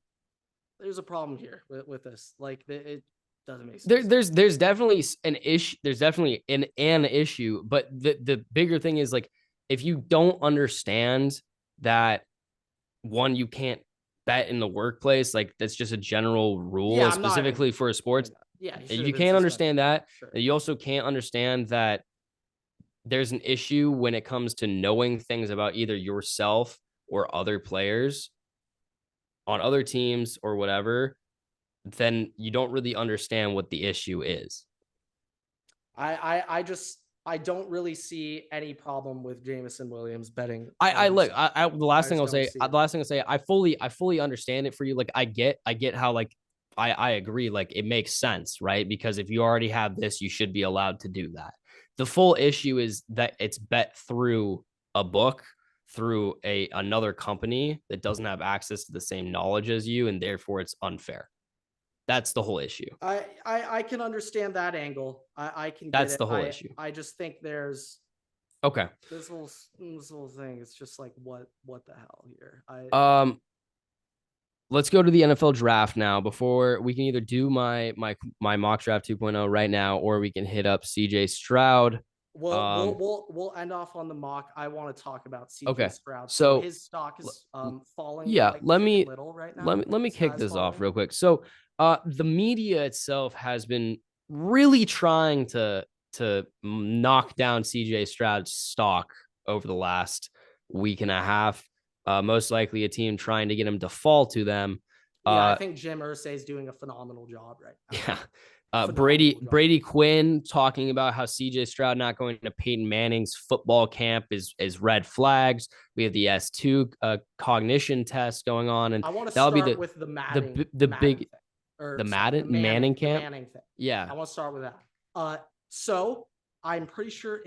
Speaker 1: problem here with this. Like, it doesn't make sense.
Speaker 2: there's definitely an issue. There's definitely an issue, but the bigger thing is like if you don't understand that one, you can't bet in the workplace. Like that's just a general rule,
Speaker 1: Yeah, I'm not even
Speaker 2: specifically for
Speaker 1: saying
Speaker 2: sports.
Speaker 1: that. Yeah, he should have
Speaker 2: You
Speaker 1: been
Speaker 2: can't
Speaker 1: suspended.
Speaker 2: understand that.
Speaker 1: Sure.
Speaker 2: You also can't understand that there's an issue when it comes to knowing things about either yourself or other players on other teams or whatever, then you don't really understand what the issue is.
Speaker 1: I just I don't really see any problem with Jamison Williams betting
Speaker 2: I
Speaker 1: on
Speaker 2: look.
Speaker 1: himself.
Speaker 2: The last
Speaker 1: I
Speaker 2: thing
Speaker 1: just
Speaker 2: I'll
Speaker 1: don't
Speaker 2: say.
Speaker 1: see
Speaker 2: The
Speaker 1: it.
Speaker 2: last thing I'll say. I fully understand it for you. Like I get how like I agree. Like it makes sense, right? Because if you already have this, you should be allowed to do that. The full issue is that it's bet through a book, through a another company that doesn't have access to the same knowledge as you, and therefore it's unfair. That's the whole issue.
Speaker 1: I can understand that angle. I can get
Speaker 2: That's
Speaker 1: it.
Speaker 2: the whole issue.
Speaker 1: I just think there's
Speaker 2: Okay.
Speaker 1: this whole thing. It's just like what the hell here. I
Speaker 2: Um, let's go to the NFL draft now before we can either do my mock draft 2.0 right now or we can hit up CJ Stroud.
Speaker 1: Well,
Speaker 2: Um,
Speaker 1: we'll end off on the mock. I want to talk about CJ
Speaker 2: okay.
Speaker 1: Stroud. So
Speaker 2: So
Speaker 1: his stock is falling
Speaker 2: yeah,
Speaker 1: like Chicken Little right now. Like
Speaker 2: let me
Speaker 1: the
Speaker 2: kick
Speaker 1: sky's
Speaker 2: this off
Speaker 1: falling.
Speaker 2: real quick. So the media itself has been really trying to knock down CJ Stroud's stock over the last week and a half. Most likely a team trying to get him to fall to them.
Speaker 1: Yeah, I
Speaker 2: Uh,
Speaker 1: think Jim Irsay is doing a phenomenal job right now.
Speaker 2: Yeah.
Speaker 1: Phenomenal job.
Speaker 2: Brady Quinn talking about how CJ Stroud not going to Peyton Manning's football camp is red flags. We have the S2 cognition test going on, and
Speaker 1: I want to
Speaker 2: that'll be
Speaker 1: start with the
Speaker 2: the
Speaker 1: Madden
Speaker 2: big
Speaker 1: thing, or
Speaker 2: the
Speaker 1: sorry,
Speaker 2: Manning
Speaker 1: the
Speaker 2: camp.
Speaker 1: Manning thing.
Speaker 2: Yeah.
Speaker 1: I want to start with that. So I'm pretty sure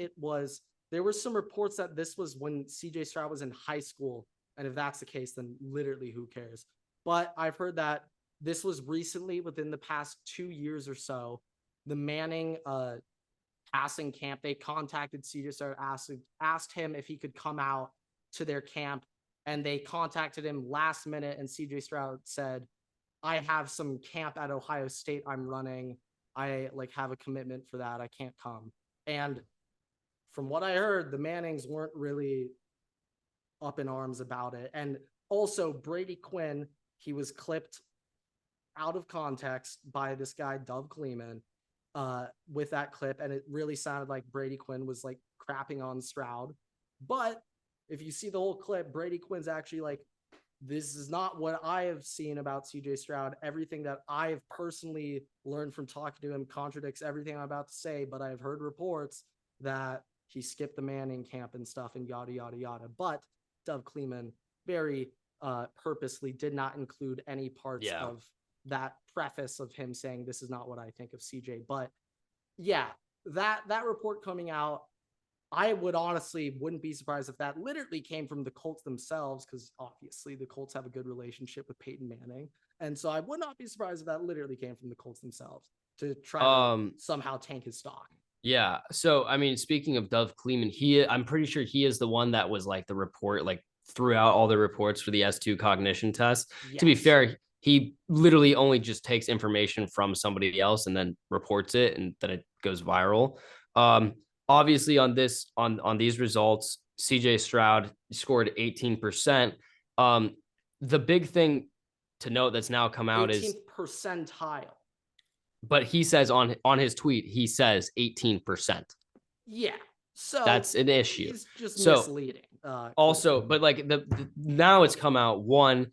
Speaker 1: there were some reports that this was when CJ Stroud was in high school, and if that's the case, then literally who cares? But I've heard that this was recently within the past 2 years or so. The Manning passing camp, they contacted CJ Stroud, asked him if he could come out to their camp, and they contacted him last minute, and CJ Stroud said, I have some camp at Ohio State I'm running. I like have a commitment for that. I can't come. And from what I heard, the Mannings weren't really up in arms about it. And also Brady Quinn, he was clipped out of context by this guy, Dov Kleeman, with that clip. And it really sounded like Brady Quinn was like crapping on Stroud. But if you see the whole clip, Brady Quinn's actually like, this is not what I have seen about CJ Stroud. Everything that I have personally learned from talking to him contradicts everything I'm about to say, but I've heard reports that he skipped the Manning camp and stuff and yada, yada, yada. But Dov Kleeman very purposely did not include any parts of that preface of him saying, this is not what I think of CJ. But yeah, that report coming out, I would honestly wouldn't be surprised if that literally came from the Colts themselves, because obviously the Colts have a good relationship with Peyton Manning. And so I would not be surprised if that literally came from the Colts themselves to try to somehow tank his stock.
Speaker 2: Yeah. So I mean, speaking of Dov Kleeman, I'm pretty sure he is the one that was like the report, like throughout all the reports for the S2 cognition test.
Speaker 1: Yes.
Speaker 2: To be fair, he literally only just takes information from somebody else and then reports it, and then it goes viral. Obviously on these results, CJ Stroud scored 18%. The big thing to note that's now come out
Speaker 1: 18th
Speaker 2: is
Speaker 1: percentile.
Speaker 2: But he says on his tweet, he says 18%.
Speaker 1: Yeah. So
Speaker 2: that's an issue.
Speaker 1: He's just misleading.
Speaker 2: Also, but like now it's come out one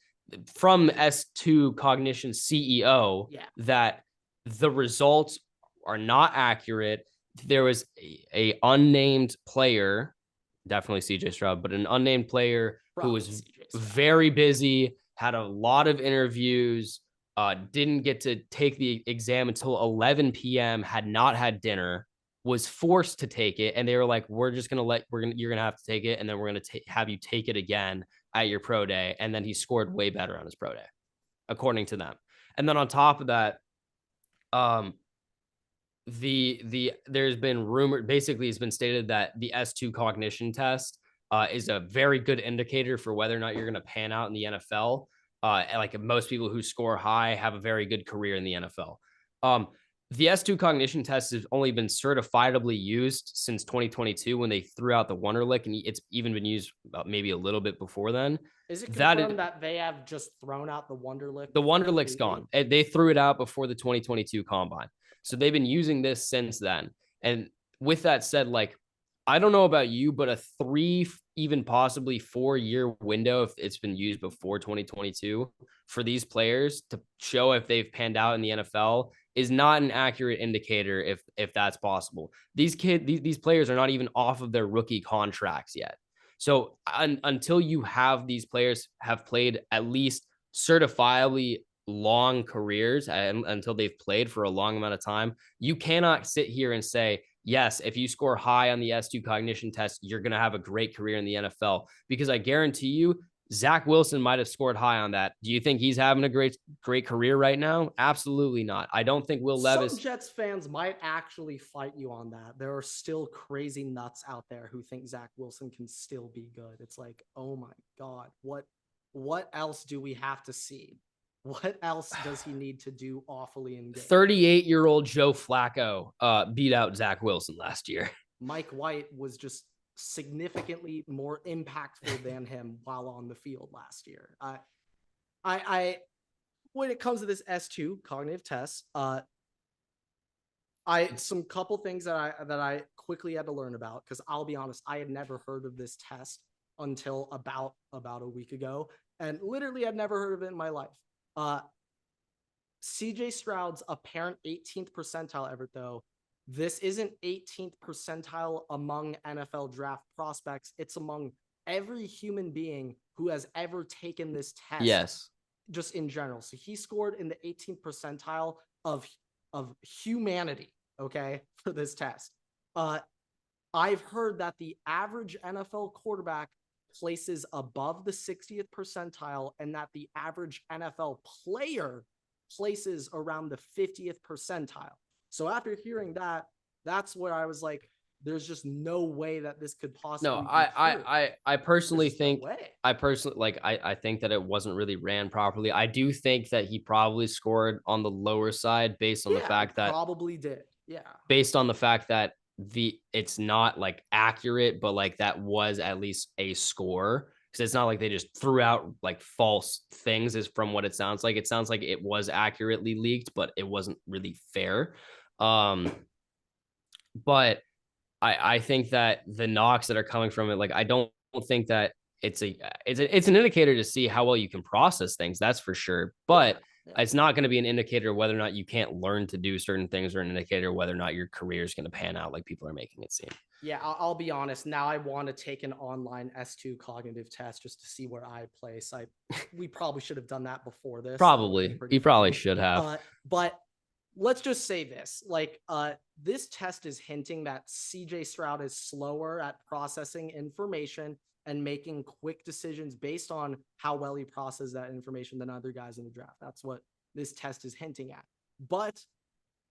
Speaker 2: from S2 Cognition CEO that the results are not accurate. There was a unnamed player, definitely CJ Stroud, but an unnamed player who
Speaker 1: Probably
Speaker 2: was
Speaker 1: CJ Stroud.
Speaker 2: very busy, had a lot of interviews, didn't get to take the exam until 11 p.m., had not had dinner, was forced to take it. And they were like, you're going to have to take it. And then we're going to have you take it again at your pro day. And then he scored way better on his pro day, according to them. And then on top of that, there's been rumored, basically it's been stated that the S2 cognition test is a very good indicator for whether or not you're going to pan out in the NFL. Like most people who score high have a very good career in the NFL. The S2 cognition test has only been certifiably used since 2022 when they threw out the Wonderlic, and it's even been used maybe a little bit before then.
Speaker 1: Is it confirmed that they have just thrown out the Wonderlic?
Speaker 2: The Wonderlic's gone. They threw it out before the 2022 combine. So they've been using this since then. And with that said, like, I don't know about you, but a 3, even possibly 4-year window, if it's been used before 2022 for these players to show if they've panned out in the NFL is not an accurate indicator if that's possible. These players are not even off of their rookie contracts yet. So until you have these players have played at least certifiably long careers and until they've played for a long amount of time, you cannot sit here and say, yes, if you score high on the S2 cognition test, you're going to have a great career in the NFL. Because I guarantee you, Zach Wilson might have scored high on that. Do you think he's having a great career right now? Absolutely not. I don't think Will Levis.
Speaker 1: Some Jets fans might actually fight you on that. There are still crazy nuts out there who think Zach Wilson can still be good. It's like, oh my God, what else do we have to see? What else does he need to do awfully in game?
Speaker 2: 38-year-old Joe Flacco beat out Zach Wilson last year.
Speaker 1: Mike White was just significantly more impactful than him while on the field last year. I when it comes to this S2 cognitive test, some couple things that I quickly had to learn about, because I'll be honest, I had never heard of this test until about a week ago, and literally I'd never heard of it in my life. CJ Stroud's apparent 18th percentile, Everett, though, this isn't 18th percentile among NFL draft prospects. It's among every human being who has ever taken this test.
Speaker 2: Yes.
Speaker 1: Just in general. So he scored in the 18th percentile of humanity, okay, for this test. I've heard that the average NFL quarterback places above the 60th percentile and that the average NFL player places around the 50th percentile. So after hearing that, that's where I was like, there's just no way that this could possibly be
Speaker 2: I personally think
Speaker 1: no
Speaker 2: I think that it wasn't really ran properly. I do think that he probably scored on the lower side based on the fact that
Speaker 1: probably did. Yeah.
Speaker 2: Based on the fact that it's not like accurate, but like that was at least a score. Because it's not like they just threw out like false things, is from what it sounds like. It sounds like it was accurately leaked, but it wasn't really fair. But I think that the knocks that are coming from it, like, I don't think that it's an indicator to see how well you can process things. That's for sure. But it's not going to be an indicator whether or not you can't learn to do certain things, or an indicator whether or not your career is going to pan out like people are making it seem.
Speaker 1: Yeah, I'll be honest. Now I want to take an online S2 cognitive test just to see where I place. We probably should have done that before this.
Speaker 2: Probably. You probably should have.
Speaker 1: But let's just say this. Like, this test is hinting that CJ Stroud is slower at processing information and making quick decisions based on how well he processes that information than other guys in the draft. That's what this test is hinting at. But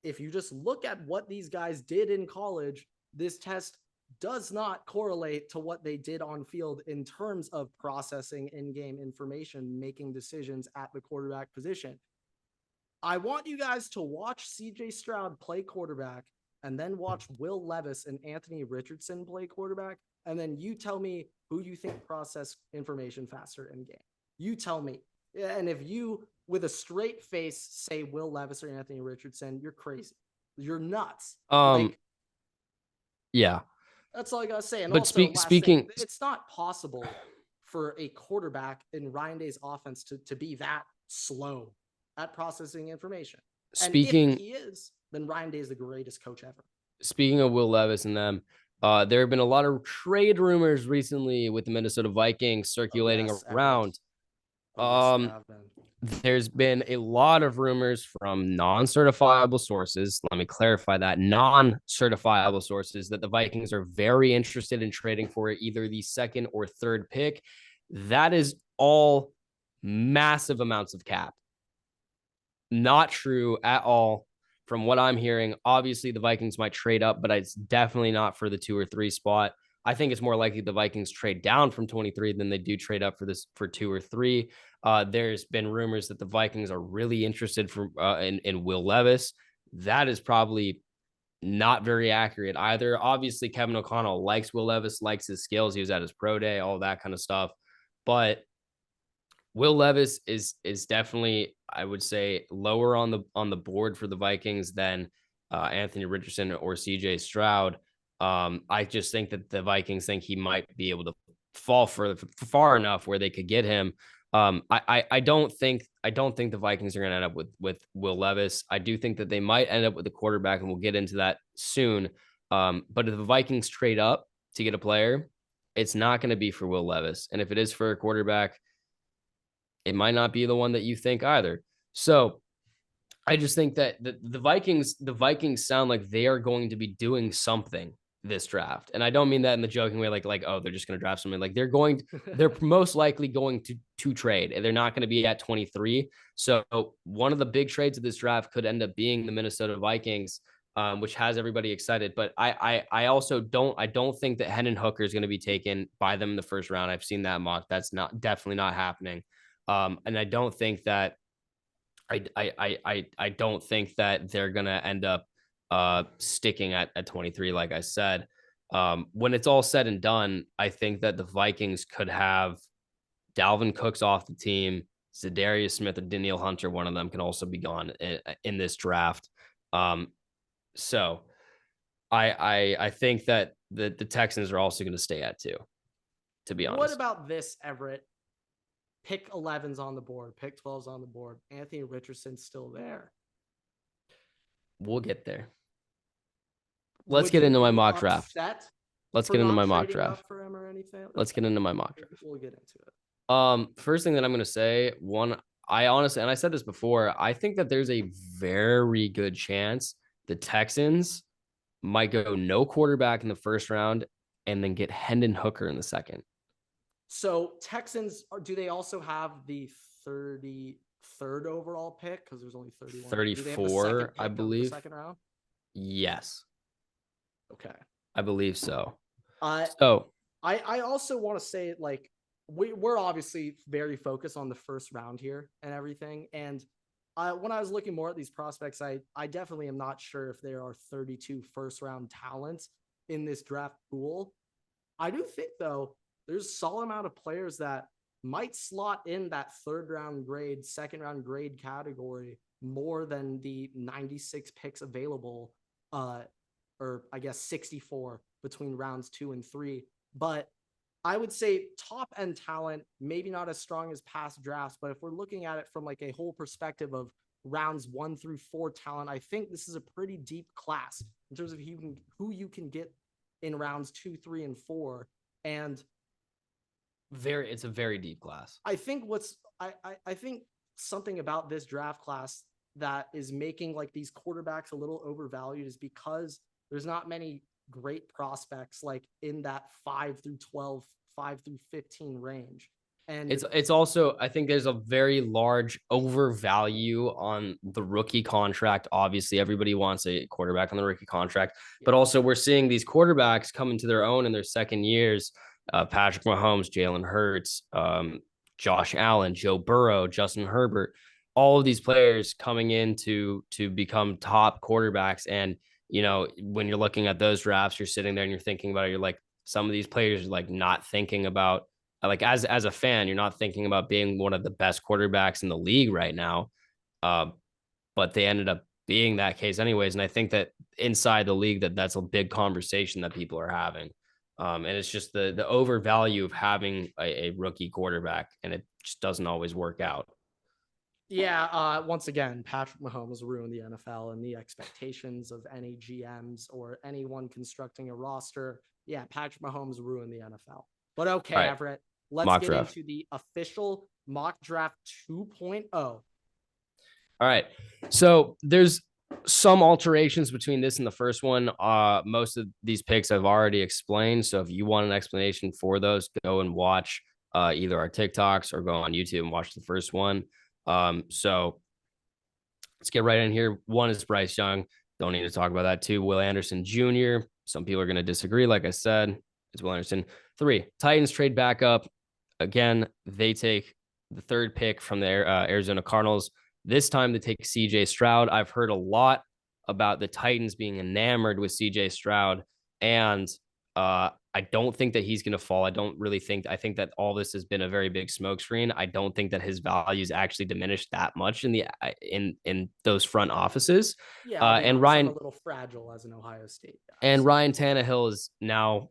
Speaker 1: if you just look at what these guys did in college, this test does not correlate to what they did on field in terms of processing in-game information, making decisions at the quarterback position. I want you guys to watch CJ Stroud play quarterback and then watch Will Levis and Anthony Richardson play quarterback. And then you tell me who you think process information faster in game. You tell me. And if you, with a straight face, say Will Levis or Anthony Richardson, you're crazy. You're nuts.
Speaker 2: Yeah.
Speaker 1: That's all I got to say. And
Speaker 2: but
Speaker 1: also,
Speaker 2: speaking,
Speaker 1: it's not possible for a quarterback in Ryan Day's offense to be that slow at processing information. And if he is, then Ryan Day is the greatest coach ever.
Speaker 2: Speaking of Will Levis and them, There have been a lot of trade rumors recently with the Minnesota Vikings
Speaker 1: Oh
Speaker 2: circulating
Speaker 1: yes, Everett.
Speaker 2: around.
Speaker 1: Oh yes, they
Speaker 2: Um,
Speaker 1: have been.
Speaker 2: there's been a lot of rumors from non-certifiable sources. Let me clarify that non-certifiable sources that the Vikings are very interested in trading for either the second or third pick. That is all massive amounts of cap. Not true at all from what I'm hearing. Obviously, the Vikings might trade up, but it's definitely not for the 2 or 3 spot. I think it's more likely the Vikings trade down from 23 than they do trade up for 2 or 3. There's been rumors that the Vikings are really interested in Will Levis. That is probably not very accurate either. Obviously, Kevin O'Connell likes Will Levis, likes his skills. He was at his pro day, all that kind of stuff. But Will Levis is definitely, I would say, lower on the board for the Vikings than Anthony Richardson or CJ Stroud. I just think that the Vikings think he might be able to fall far enough where they could get him. I don't think the Vikings are going to end up with Will Levis. I do think that they might end up with a quarterback, and we'll get into that soon. But if the Vikings trade up to get a player, it's not going to be for Will Levis, and if it is for a quarterback, it might not be the one that you think either. So I just think that the Vikings sound like they are going to be doing something this draft. And I don't mean that in the joking way, like, oh, they're just going to draft something. Like they're most likely going to trade, and they're not going to be at 23. So one of the big trades of this draft could end up being the Minnesota Vikings, which has everybody excited. But I also don't think that Hendon Hooker is going to be taken by them in the first round. I've seen that mock. That's definitely not happening. And I don't think that I don't think that they're gonna end up sticking at 23, like I said. When it's all said and done, I think that the Vikings could have Dalvin Cook's off the team. Zadarius Smith or Danielle Hunter, one of them can also be gone in this draft. So I think that the Texans are also going to stay at 2, to be
Speaker 1: What
Speaker 2: honest.
Speaker 1: about this, Everett? Pick 11's on the board, pick 12's on the board. Anthony Richardson's still there.
Speaker 2: We'll get there. Let's
Speaker 1: Would
Speaker 2: get
Speaker 1: you
Speaker 2: into my
Speaker 1: be
Speaker 2: mock draft.
Speaker 1: upset
Speaker 2: Let's
Speaker 1: for
Speaker 2: get into
Speaker 1: not
Speaker 2: my mock
Speaker 1: trading
Speaker 2: draft.
Speaker 1: up for him or anything?
Speaker 2: Let's get into my mock draft.
Speaker 1: We'll get into it.
Speaker 2: First thing that I'm going to say, I honestly, and I said this before, I think that there's a very good chance the Texans might go no quarterback in the first round and then get Hendon Hooker in the second.
Speaker 1: So Texans, do they also have the 33rd overall pick? Because there's only 31.
Speaker 2: 34, I believe.
Speaker 1: The second round?
Speaker 2: Yes.
Speaker 1: Okay.
Speaker 2: I believe so.
Speaker 1: So I also want to say, like, we're obviously very focused on the first round here and everything. And when I was looking more at these prospects, I definitely am not sure if there are 32 first round talents in this draft pool. I do think, though, there's a solid amount of players that might slot in that third round grade, second round grade category more than the 96 picks available, or I guess 64 between rounds 2 and 3. But I would say top end talent, maybe not as strong as past drafts, but if we're looking at it from like a whole perspective of rounds 1 through 4 talent, I think this is a pretty deep class in terms of who you can get in rounds 2, 3, and 4. And
Speaker 2: it's a very deep class.
Speaker 1: I think I think something about this draft class that is making like these quarterbacks a little overvalued is because there's not many great prospects like in that 5 through 12, 5 through 15 range. And
Speaker 2: it's also, I think there's a very large overvalue on the rookie contract. Obviously, everybody wants a quarterback on the rookie contract, but also we're seeing these quarterbacks come into their own in their second years. Patrick Mahomes, Jalen Hurts, Josh Allen, Joe Burrow, Justin Herbert, all of these players coming in to become top quarterbacks. And, you know, when you're looking at those drafts, you're sitting there and you're thinking about it. You're like, some of these players are like not thinking about, like, as a fan, you're not thinking about being one of the best quarterbacks in the league right now. But they ended up being that case anyways. And I think that inside the league, that's a big conversation that people are having. And it's just the overvalue of having a rookie quarterback, and it just doesn't always work out.
Speaker 1: Yeah, once again, Patrick Mahomes ruined the NFL and the expectations of any GMs or anyone constructing a roster. Yeah, Patrick Mahomes ruined the NFL. But
Speaker 2: All
Speaker 1: okay,
Speaker 2: right,
Speaker 1: Everett, let's
Speaker 2: mock
Speaker 1: get
Speaker 2: draft.
Speaker 1: into the official mock draft 2.0.
Speaker 2: All right. So there's some alterations between this and the first one. Most of these picks I've already explained. So if you want an explanation for those, go and watch either our TikToks or go on YouTube and watch the first one. So let's get right in here. One is Bryce Young. Don't need to talk about that. Two, Will Anderson Jr. Some people are going to disagree. Like I said, it's Will Anderson. Three, Titans trade back up. Again, they take the third pick from the Arizona Cardinals. This time they take CJ Stroud. I've heard a lot about the Titans being enamored with CJ Stroud, and I don't think that he's going to fall. I think that all this has been a very big smokescreen. I don't think that his value is actually diminished that much in those front offices.
Speaker 1: Yeah, I'll be
Speaker 2: And
Speaker 1: honest, I'm
Speaker 2: Ryan
Speaker 1: a little fragile as an Ohio State guy.
Speaker 2: and
Speaker 1: So.
Speaker 2: Ryan Tannehill is now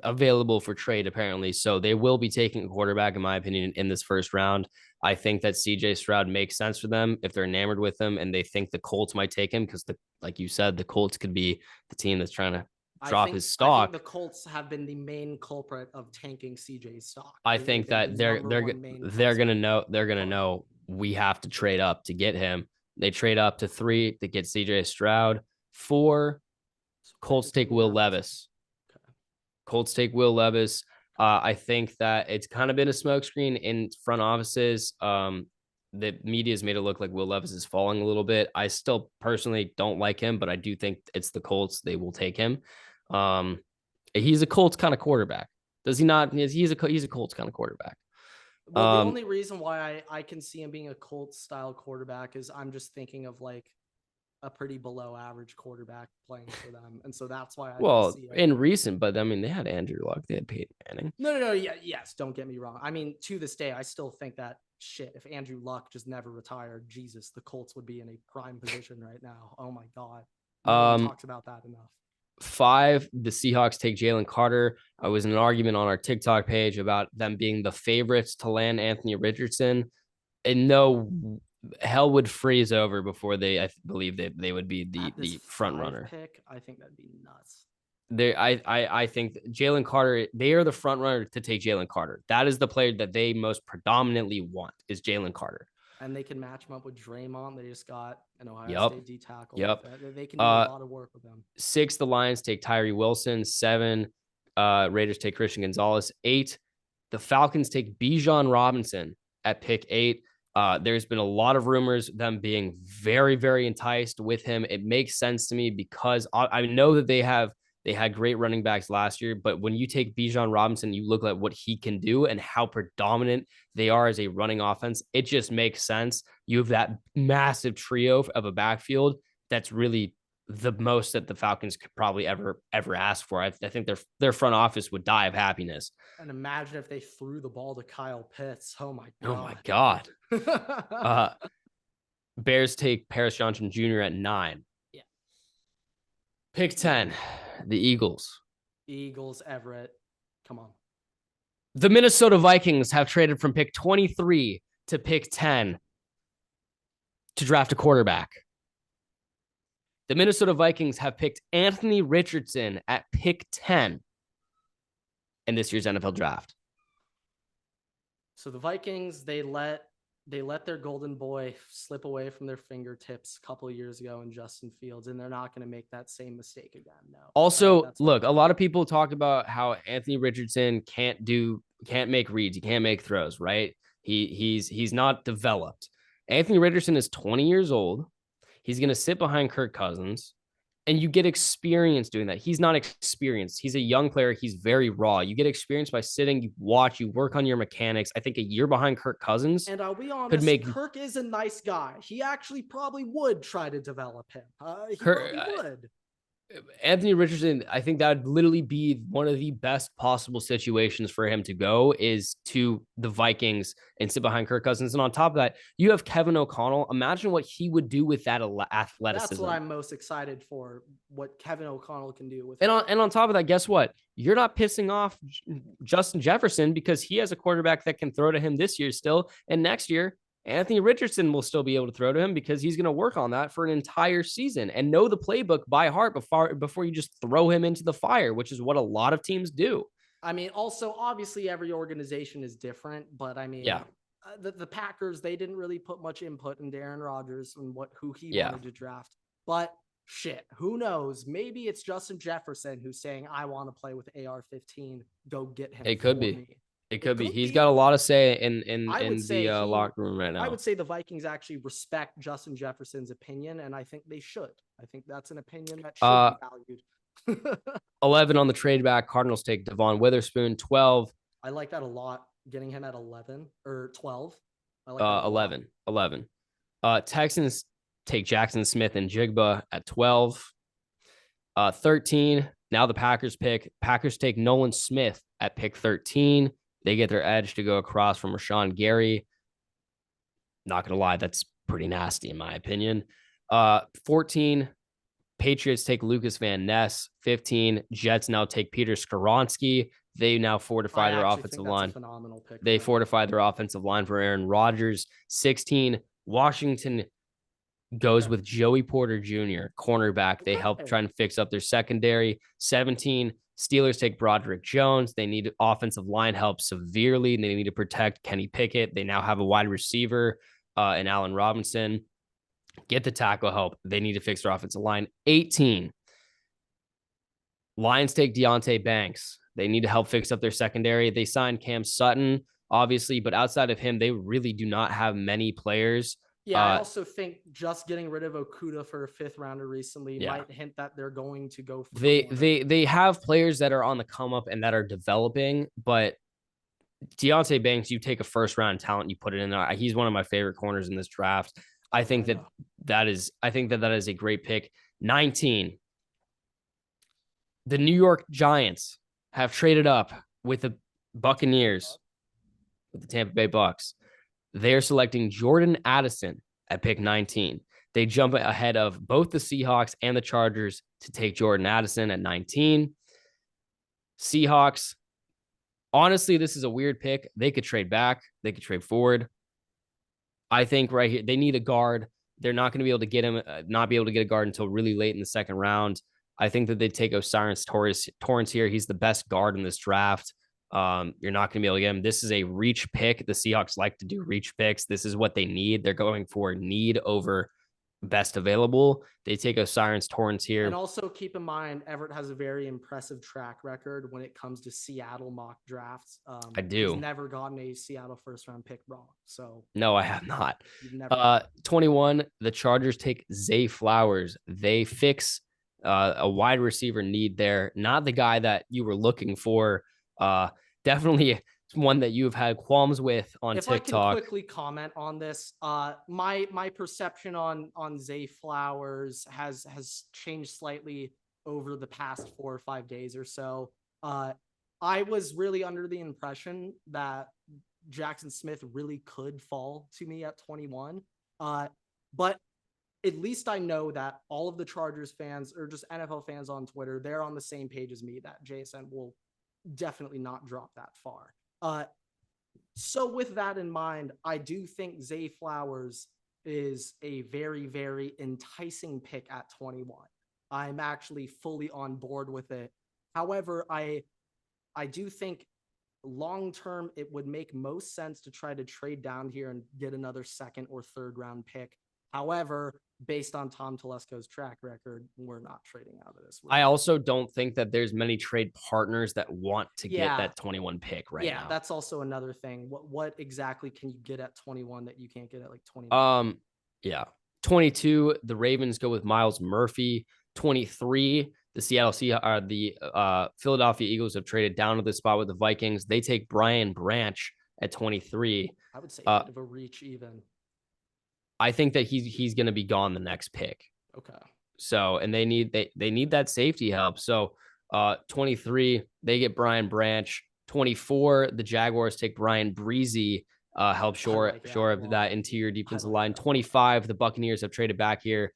Speaker 2: available for trade apparently, so they will be taking a quarterback in my opinion in this first round. I think that CJ Stroud makes sense for them if they're enamored with him and they think the Colts might take him because, like you said, the Colts could be the team that's trying to drop his
Speaker 1: I think the
Speaker 2: stock.
Speaker 1: Colts have been the main culprit of tanking CJ's stock.
Speaker 2: I
Speaker 1: They've
Speaker 2: think
Speaker 1: been the
Speaker 2: that
Speaker 1: number one main
Speaker 2: they're gonna
Speaker 1: concern.
Speaker 2: know we have to trade up to get him. They trade up to 3 to get CJ Stroud. 4, Colts take Will Levis. Colts take Will Levis. I think that it's kind of been a smokescreen in front offices. The media's made it look like Will Levis is falling a little bit. I still personally don't like him, but I do think it's the Colts. They will take him. He's a Colts kind of quarterback. Does he not? He's a Colts kind of quarterback.
Speaker 1: Well, the only reason why I can see him being a Colts style quarterback is I'm just thinking of like a pretty below average quarterback playing for them. And so that's why I can see it.
Speaker 2: In recent, but I mean, they had Andrew Luck, they had Peyton Manning.
Speaker 1: No. Yeah, yes. Don't get me wrong. I mean, to this day, I still think that shit. If Andrew Luck just never retired, Jesus, the Colts would be in a prime position right now. Oh my God. No one talks about that enough.
Speaker 2: 5, the Seahawks take Jalen Carter. I was in an argument on our TikTok page about them being the favorites to land Anthony Richardson. And no, hell would freeze over before I believe they would be the front runner
Speaker 1: pick. I think that'd be nuts.
Speaker 2: I think Jalen Carter, they are the front runner to take Jalen Carter. That is the player that they most predominantly want is Jalen Carter.
Speaker 1: And they can match him up with Draymond. They just got an Ohio State D tackle.
Speaker 2: Yep.
Speaker 1: They can do a lot of work with them.
Speaker 2: 6, the Lions take Tyree Wilson. 7, Raiders take Christian Gonzalez. 8, the Falcons take Bijan Robinson at pick 8. There's been a lot of rumors them being very, very enticed with him. It makes sense to me because I know that they had great running backs last year, but when you take Bijan Robinson, you look at what he can do and how predominant they are as a running offense. It just makes sense. You have that massive trio of a backfield that's really the most that the Falcons could probably ever ask for. I think their front office would die of happiness.
Speaker 1: And imagine if they threw the ball to Kyle Pitts. Oh my
Speaker 2: God. Oh my God. Bears take Paris Johnson Jr. at 9.
Speaker 1: Yeah.
Speaker 2: Pick 10, the Eagles.
Speaker 1: Eagles, Everett. Come on.
Speaker 2: The Minnesota Vikings have traded from pick 23 to pick 10 to draft a quarterback. The Minnesota Vikings have picked Anthony Richardson at pick 10 in this year's NFL draft.
Speaker 1: So the Vikings, they let their golden boy slip away from their fingertips a couple of years ago in Justin Fields, and they're not going to make that same mistake again. No.
Speaker 2: Also, look, a lot of people talk about how Anthony Richardson can't make reads, he can't make throws, right? He's not developed. Anthony Richardson is 20 years old. He's going to sit behind Kirk Cousins, and you get experience doing that. He's not experienced. He's a young player. He's very raw. You get experience by sitting, you watch, you work on your mechanics. I think a year behind Kirk Cousins.
Speaker 1: And I'll be honest, Kirk is a nice guy. He actually probably would try to develop him. He probably would.
Speaker 2: Anthony Richardson, I think that would literally be one of the best possible situations for him to go is to the Vikings and sit behind Kirk Cousins. And on top of that, you have Kevin O'Connell. Imagine what he would do with that athleticism.
Speaker 1: That's what I'm most excited for, what Kevin O'Connell can do with
Speaker 2: and on top of that, guess what? You're not pissing off Justin Jefferson because he has a quarterback that can throw to him this year still. And next year, Anthony Richardson will still be able to throw to him because he's going to work on that for an entire season and know the playbook by heart before you just throw him into the fire, which is what a lot of teams do.
Speaker 1: I mean, also, obviously, every organization is different, but I mean,
Speaker 2: Yeah.
Speaker 1: the Packers, they didn't really put much input in Aaron Rodgers and who he
Speaker 2: Yeah.
Speaker 1: wanted to draft. But shit, who knows? Maybe it's Justin Jefferson who's saying, I want to play with AR-15. Go get him
Speaker 2: It could
Speaker 1: for
Speaker 2: be.
Speaker 1: me.
Speaker 2: It
Speaker 1: It
Speaker 2: could be.
Speaker 1: could
Speaker 2: He's
Speaker 1: be.
Speaker 2: got a lot of say in
Speaker 1: I would
Speaker 2: the
Speaker 1: say
Speaker 2: locker room right
Speaker 1: I
Speaker 2: now.
Speaker 1: would say the Vikings actually respect Justin Jefferson's opinion, and I think they should. I think that's an opinion that should be valued.
Speaker 2: 11 on the trade back. Cardinals take Devon Witherspoon. 12.
Speaker 1: I like that a lot. Getting him at 11 or 12. I like that a
Speaker 2: 11.
Speaker 1: lot.
Speaker 2: 11. Texans take Jackson Smith and Jigba at 12. 13. Now the Packers pick. Packers take Nolan Smith at pick 13. They get their edge to go across from Rashawn Gary. Not going to lie, that's pretty nasty in my opinion. 14. Patriots take Lucas Van Ness. 15. Jets now take Peter Skoronski. They now fortify their offensive line.
Speaker 1: Phenomenal pick.
Speaker 2: They fortify their offensive line for Aaron Rodgers. 16. Washington goes with Joey Porter Jr., cornerback. They help try and fix up their secondary. 17. Steelers take Broderick Jones. They need offensive line help severely. They need to protect Kenny Pickett. They now have a wide receiver in Allen Robinson. Get the tackle help. They need to fix their offensive line. 18. Lions take Deontay Banks. They need to help fix up their secondary. They signed Cam Sutton, obviously, but outside of him, they really do not have many players.
Speaker 1: Yeah, I also think just getting rid of Okuda for a 5th rounder recently might hint that they're going to go for
Speaker 2: they have players that are on the come up and that are developing, but Deontay Banks, you take a 1st round talent, you put it in there. He's one of my favorite corners in this draft. I think that is a great pick. 19. The New York Giants have traded up with the Buccaneers, with the Tampa Bay Bucks. They're selecting Jordan Addison at pick 19. They jump ahead of both the Seahawks and the Chargers to take Jordan Addison at 19. Seahawks, honestly, this is a weird pick. They could trade back. They could trade forward. I think right here, they need a guard. They're not going to be able to get him, not be able to get a guard until really late in the 2nd round. I think that they take Osiris Torrance here. He's the best guard in this draft. You're not going to be able to get him. This is a reach pick. The Seahawks like to do reach picks. This is what they need. They're going for need over best available. They take Osiris Torrance here.
Speaker 1: And also keep in mind, Everett has a very impressive track record when it comes to Seattle mock drafts.
Speaker 2: I do.
Speaker 1: He's never gotten a Seattle 1st round pick wrong. So
Speaker 2: no, I have not. 21. The Chargers take Zay Flowers. They fix a wide receiver need there. Not the guy that you were looking for. Definitely one that you've had qualms with on TikTok.
Speaker 1: If I can quickly comment on this, my perception on Zay Flowers has changed slightly over the past 4 or 5 days or so. I was really under the impression that Jackson Smith really could fall to me at 21. But at least I know that all of the Chargers fans or just NFL fans on Twitter, they're on the same page as me that JSN will definitely not drop that far. So with that in mind, I do think Zay Flowers is a very, very enticing pick at 21. I'm actually fully on board with it. However, I do think long-term, it would make most sense to try to trade down here and get another 2nd or 3rd round pick. However, based on Tom Telesco's track record, we're not trading out of this.
Speaker 2: I also don't think that there's many trade partners that want to get that 21 pick now.
Speaker 1: Yeah, that's also another thing. What exactly can you get at 21 that you can't get at like 20?
Speaker 2: Yeah. 22, the Ravens go with Myles Murphy. 23, the Philadelphia Eagles have traded down to the spot with the Vikings. They take Brian Branch at 23.
Speaker 1: I would say a bit of a reach even.
Speaker 2: I think that he's going to be gone the next pick.
Speaker 1: Okay.
Speaker 2: So, and they need that safety help. So, 23, they get Brian Branch. 24, the Jaguars take Brian Breezy, help shore up that interior defensive line. 25, the Buccaneers have traded back here.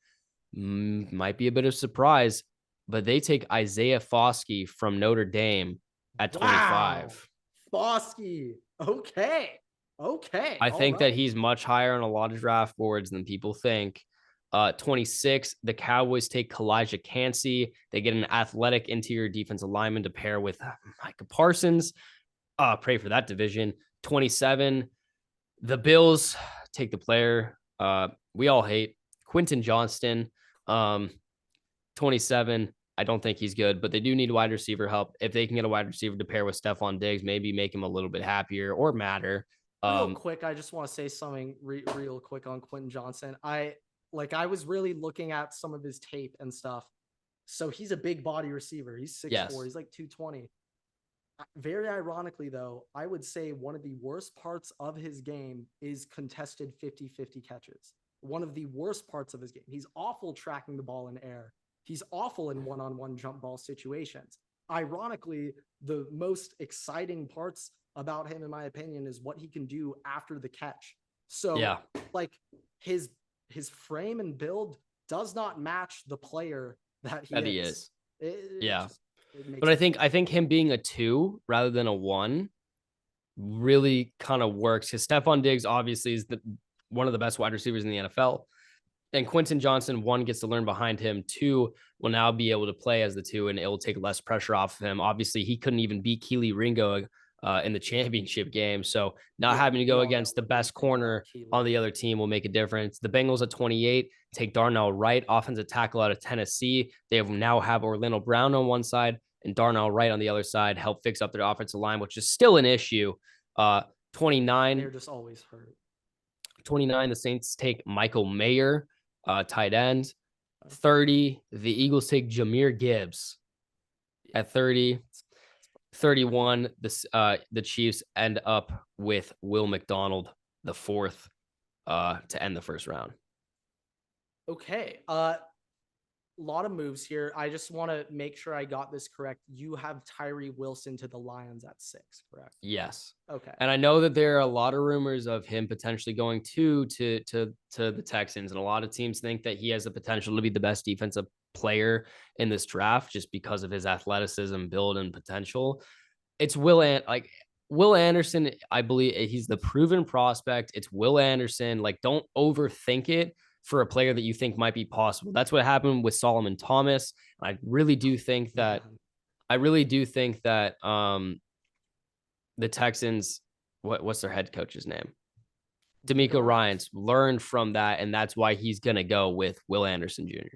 Speaker 2: Might be a bit of surprise, but they take Isaiah Foskey from Notre Dame at 25.
Speaker 1: Foskey. Okay. Okay.
Speaker 2: I
Speaker 1: All
Speaker 2: think that
Speaker 1: right.
Speaker 2: he's much higher on a lot of draft boards than people think. 26, the Cowboys take Kalijah Cansey. They get an athletic interior defensive lineman to pair with Micah Parsons. Pray for that division. 27, the Bills take the player we all hate, Quentin Johnston. 27, I don't think he's good, but they do need wide receiver help. If they can get a wide receiver to pair with Stephon Diggs, maybe make him a little bit happier or matter.
Speaker 1: Real quick, I just want to say something real quick on Quentin Johnson. I was really looking at some of his tape and stuff. So he's a big body receiver. He's 6'4".
Speaker 2: Yes.
Speaker 1: He's like 220. Very ironically, though, I would say one of the worst parts of his game is contested 50-50 catches. One of the worst parts of his game. He's awful tracking the ball in air. He's awful in one-on-one jump ball situations. Ironically, the most exciting parts about him, in my opinion, is what he can do after the catch. So,
Speaker 2: Yeah,
Speaker 1: like his frame and build does not match the player that he
Speaker 2: that he
Speaker 1: is.
Speaker 2: is.
Speaker 1: It
Speaker 2: Yeah.
Speaker 1: just it makes
Speaker 2: But
Speaker 1: it
Speaker 2: I think him being a 2 rather than a 1 really kind of works because Stephon Diggs obviously is one of the best wide receivers in the NFL. And Quentin Johnson, 1, gets to learn behind him. 2, will now be able to play as the 2, and it will take less pressure off of him. Obviously, he couldn't even beat Keely Ringo in the championship game. So not
Speaker 1: yeah,
Speaker 2: having to
Speaker 1: we
Speaker 2: go
Speaker 1: all know
Speaker 2: against the
Speaker 1: what we
Speaker 2: best
Speaker 1: think about
Speaker 2: corner
Speaker 1: Keely.
Speaker 2: on the other team will make a difference. The Bengals at 28 take Darnell Wright, offensive tackle out of Tennessee. They now have Orlando Brown on one side and Darnell Wright on the other side, help fix up their offensive line, which is still an issue. 29,
Speaker 1: They're just always hurt.
Speaker 2: 29, the Saints take Michael Mayer, tight end. 30, the Eagles take Jahmyr Gibbs at 30. 31, the Chiefs end up with Will McDonald, the 4th, to end the first round.
Speaker 1: Okay. Lot of moves here. I just want to make sure I got this correct. You have Tyree Wilson to the Lions at 6, correct?
Speaker 2: Yes.
Speaker 1: Okay.
Speaker 2: And I know that there are a lot of rumors of him potentially going to the Texans, and a lot of teams think that he has the potential to be the best defensive player in this draft just because of his athleticism, build, and potential. It's Will Anderson. I believe he's the proven prospect. It's Will Anderson. Like, don't overthink it for a player that you think might be possible. That's what happened with Solomon Thomas. I really do think that the Texans, what's their head coach's name? D'Amico Ryans learned from that, and that's why he's gonna go with Will Anderson Jr.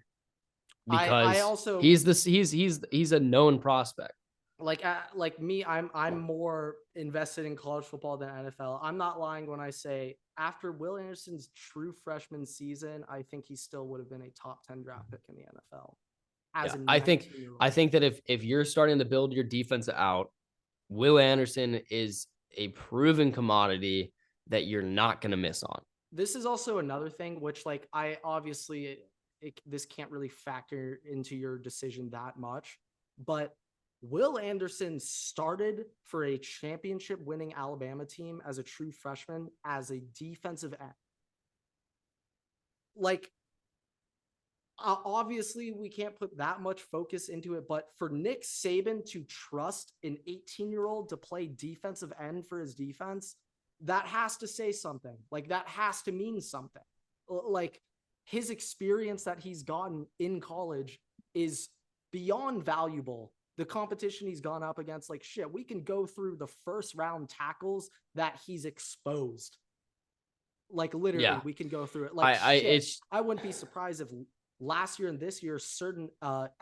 Speaker 1: I
Speaker 2: because
Speaker 1: also
Speaker 2: he's a known prospect.
Speaker 1: like me, I'm more invested in college football than NFL. I'm not lying when I say after Will Anderson's true freshman season, I think he still would have been a top 10 draft pick in the NFL. As
Speaker 2: Yeah,
Speaker 1: a
Speaker 2: I think
Speaker 1: 19-year-old.
Speaker 2: that if you're starting to build your defense out, Will Anderson is a proven commodity that you're not going to miss on.
Speaker 1: This is also another thing which like I obviously this can't really factor into your decision that much, but Will Anderson started for a championship winning Alabama team as a true freshman as a defensive end. Like, obviously, we can't put that much focus into it, but for Nick Saban to trust an 18-year-old to play defensive end for his defense, that has to say something. Like, that has to mean something. Like, his experience that he's gotten in college is beyond valuable. The competition he's gone up against, like, shit, we can go through the first round tackles that he's exposed. Like, literally, we can go through it. Like, I wouldn't be surprised if last year and this year, certain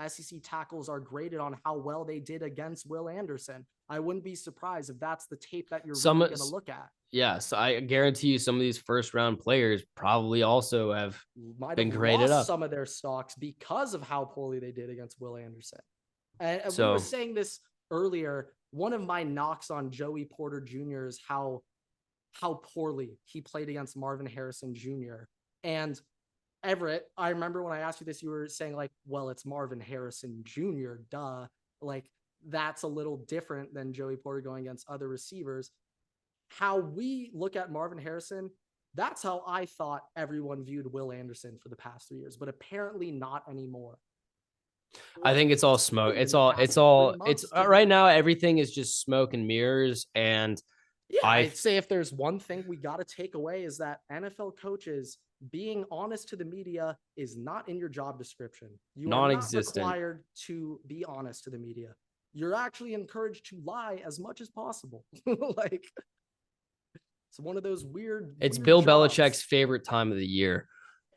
Speaker 1: SEC tackles are graded on how well they did against Will Anderson. I wouldn't be surprised if that's the tape that you're really going to look at.
Speaker 2: Yes, I guarantee you some of these first round players probably also have been graded up.
Speaker 1: Some of their stocks because of how poorly they did against Will Anderson. And we were saying this earlier. One of my knocks on Joey Porter Jr. is how poorly he played against Marvin Harrison Jr. And Everett, I remember when I asked you this, you were saying like, well, it's Marvin Harrison Jr. Duh. Like, that's a little different than Joey Porter going against other receivers. How we look at Marvin Harrison, that's how I thought everyone viewed Will Anderson for the past 3 years, but apparently not anymore.
Speaker 2: I think it's all smoke. It's right now. Everything is just smoke and mirrors. And
Speaker 1: Yeah,
Speaker 2: I
Speaker 1: I'd say if there's one thing we got to take away is that NFL coaches being honest to the media is not in your job description. You are not
Speaker 2: non-existent.
Speaker 1: required to be honest to the media. You're actually encouraged to lie as much as possible. Like it's one of those weird,
Speaker 2: It's
Speaker 1: weird
Speaker 2: Bill
Speaker 1: jobs.
Speaker 2: Belichick's favorite time of the year.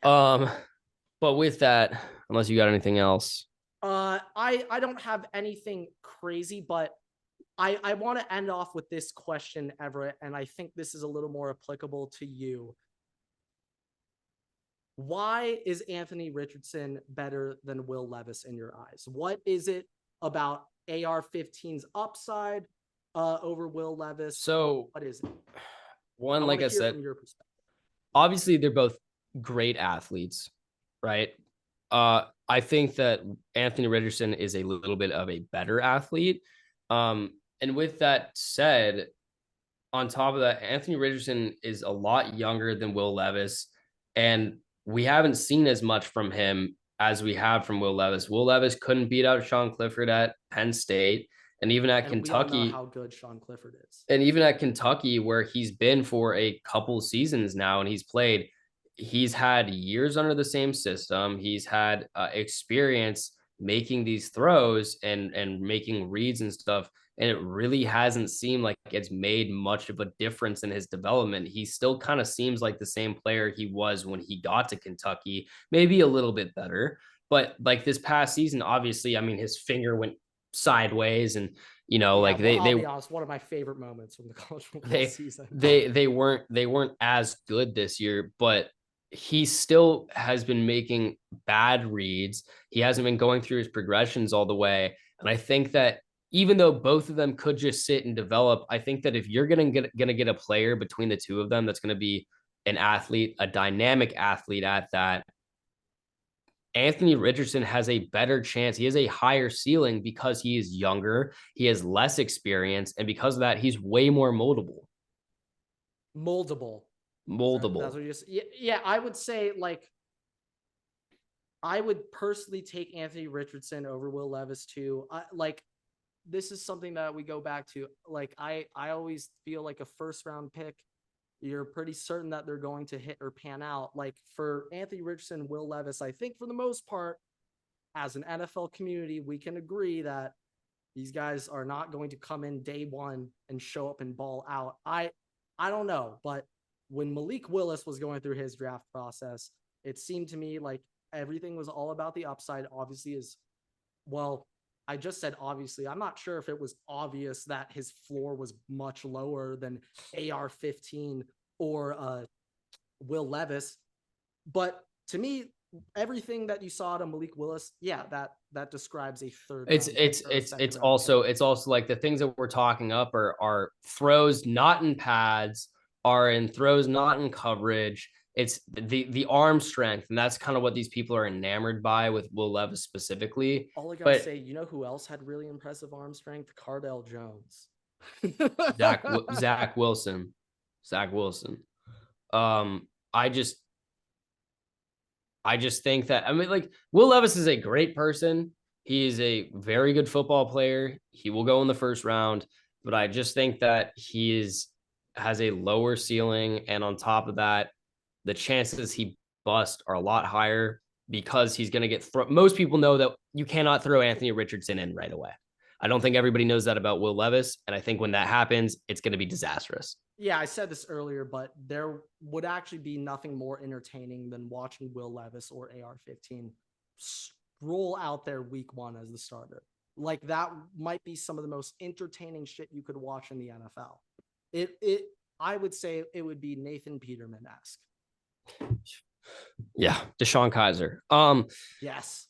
Speaker 2: Um, but with that, unless you got anything else.
Speaker 1: I don't have anything crazy, but I want to end off with this question, Everett, and I think this is a little more applicable to you. Why is Anthony Richardson better than Will Levis in your eyes? What is it about AR-15's upside over Will Levis?
Speaker 2: So
Speaker 1: What is it? I
Speaker 2: one,
Speaker 1: want
Speaker 2: like
Speaker 1: to
Speaker 2: I
Speaker 1: hear
Speaker 2: said,
Speaker 1: from your perspective.
Speaker 2: obviously they're both great athletes, right? I think that Anthony Richardson is a little bit of a better athlete. And with that said, on top of that, Anthony Richardson is a lot younger than Will Levis, and we haven't seen as much from him as we have from Will Levis. Will Levis couldn't beat out Sean Clifford at Penn State, and even at
Speaker 1: And we all know
Speaker 2: Kentucky,
Speaker 1: how good Sean Clifford is.
Speaker 2: where he's been for a couple seasons now, and he's had years under the same system. He's had experience making these throws and making reads and stuff. And it really hasn't seemed like it's made much of a difference in his development. He still kind of seems like the same player he was when he got to Kentucky, maybe a little bit better. But like this past season, obviously, I mean, his finger went sideways, and
Speaker 1: Yeah,
Speaker 2: like
Speaker 1: well, I'll be
Speaker 2: they
Speaker 1: honest, one of my favorite moments from the college football
Speaker 2: they
Speaker 1: season.
Speaker 2: they weren't as good this year, but he still has been making bad reads. He hasn't been going through his progressions all the way. And I think that even though both of them could just sit and develop, I think that if you're gonna get a player between the two of them that's gonna be an athlete, a dynamic athlete at that, Anthony Richardson has a better chance. He has a higher ceiling because he is younger, he has less experience, and because of that, he's way more moldable.
Speaker 1: Moldable. That's
Speaker 2: Moldable.
Speaker 1: what you just, yeah, yeah, I would say like I would personally take Anthony Richardson over Will Levis too. Like this is something that we go back to. Like I always feel like a first round pick, you're pretty certain that they're going to hit or pan out. Like for Anthony Richardson, Will Levis, I think for the most part, as an NFL community, we can agree that these guys are not going to come in day one and show up and ball out. I don't know, but when Malik Willis was going through his draft process, it seemed to me like everything was all about the upside. Obviously, is well, I just said obviously. I'm not sure if it was obvious that his floor was much lower than AR-15 or Will Levis, but to me, everything that you saw to Malik Willis, yeah, that describes a third
Speaker 2: It's
Speaker 1: round pick
Speaker 2: it's
Speaker 1: or a
Speaker 2: it's
Speaker 1: second
Speaker 2: it's
Speaker 1: round pick.
Speaker 2: also it's also like the things that we're talking up are throws not in pads, are in throws not in coverage. It's the arm strength, and that's kind of what these people are enamored by with Will Levis specifically.
Speaker 1: All I gotta
Speaker 2: But
Speaker 1: say, you know who else had really impressive arm strength? Cardell Jones.
Speaker 2: Zach Wilson, Zach Wilson. Um, I just I just think that, I mean, like, Will Levis is a great person. He is a very good football player. He will go in the first round, but I just think that has a lower ceiling, and on top of that, the chances he bust are a lot higher because he's going to get most people know that you cannot throw Anthony Richardson in right away. I don't think everybody knows that about Will Levis, and I think when that happens, it's going to be disastrous.
Speaker 1: Yeah, I said this earlier, but there would actually be nothing more entertaining than watching Will Levis or AR-15 roll out there week one as the starter. Like that might be some of the most entertaining shit you could watch in the NFL. It I would say it would be Nathan Peterman-esque.
Speaker 2: Yeah, Deshaun Kaiser.
Speaker 1: Yes.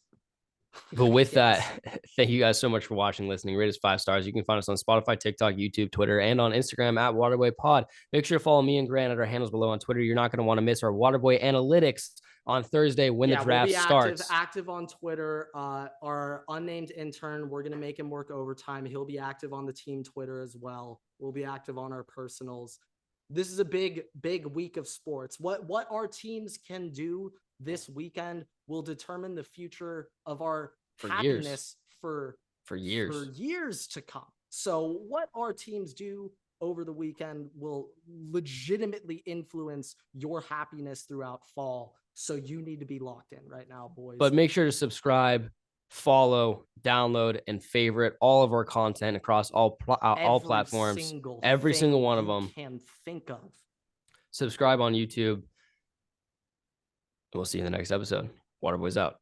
Speaker 2: But with
Speaker 1: Yes.
Speaker 2: that, thank you guys so much for watching, listening. Rate us 5 stars. You can find us on Spotify, TikTok, YouTube, Twitter, and on Instagram at Waterboy Pod. Make sure to follow me and Grant at our handles below on Twitter. You're not going to want to miss our Waterboy analytics on Thursday when the
Speaker 1: Yeah, we'll
Speaker 2: draft
Speaker 1: be
Speaker 2: starts.
Speaker 1: active on Twitter. Our unnamed intern, we're gonna make him work overtime. He'll be active on the team Twitter as well. We'll be active on our personals. This is a big week of sports. What our teams can do this weekend will determine the future of our
Speaker 2: For years.
Speaker 1: happiness for
Speaker 2: For years.
Speaker 1: years to come. So what our teams do over the weekend will legitimately influence your happiness throughout fall. So you need to be locked in right now, boys.
Speaker 2: But make sure to subscribe, follow, download, and favorite all of our content across all platforms. Every single one of them.
Speaker 1: Can think of.
Speaker 2: Subscribe on YouTube. We'll see you in the next episode. Waterboys out.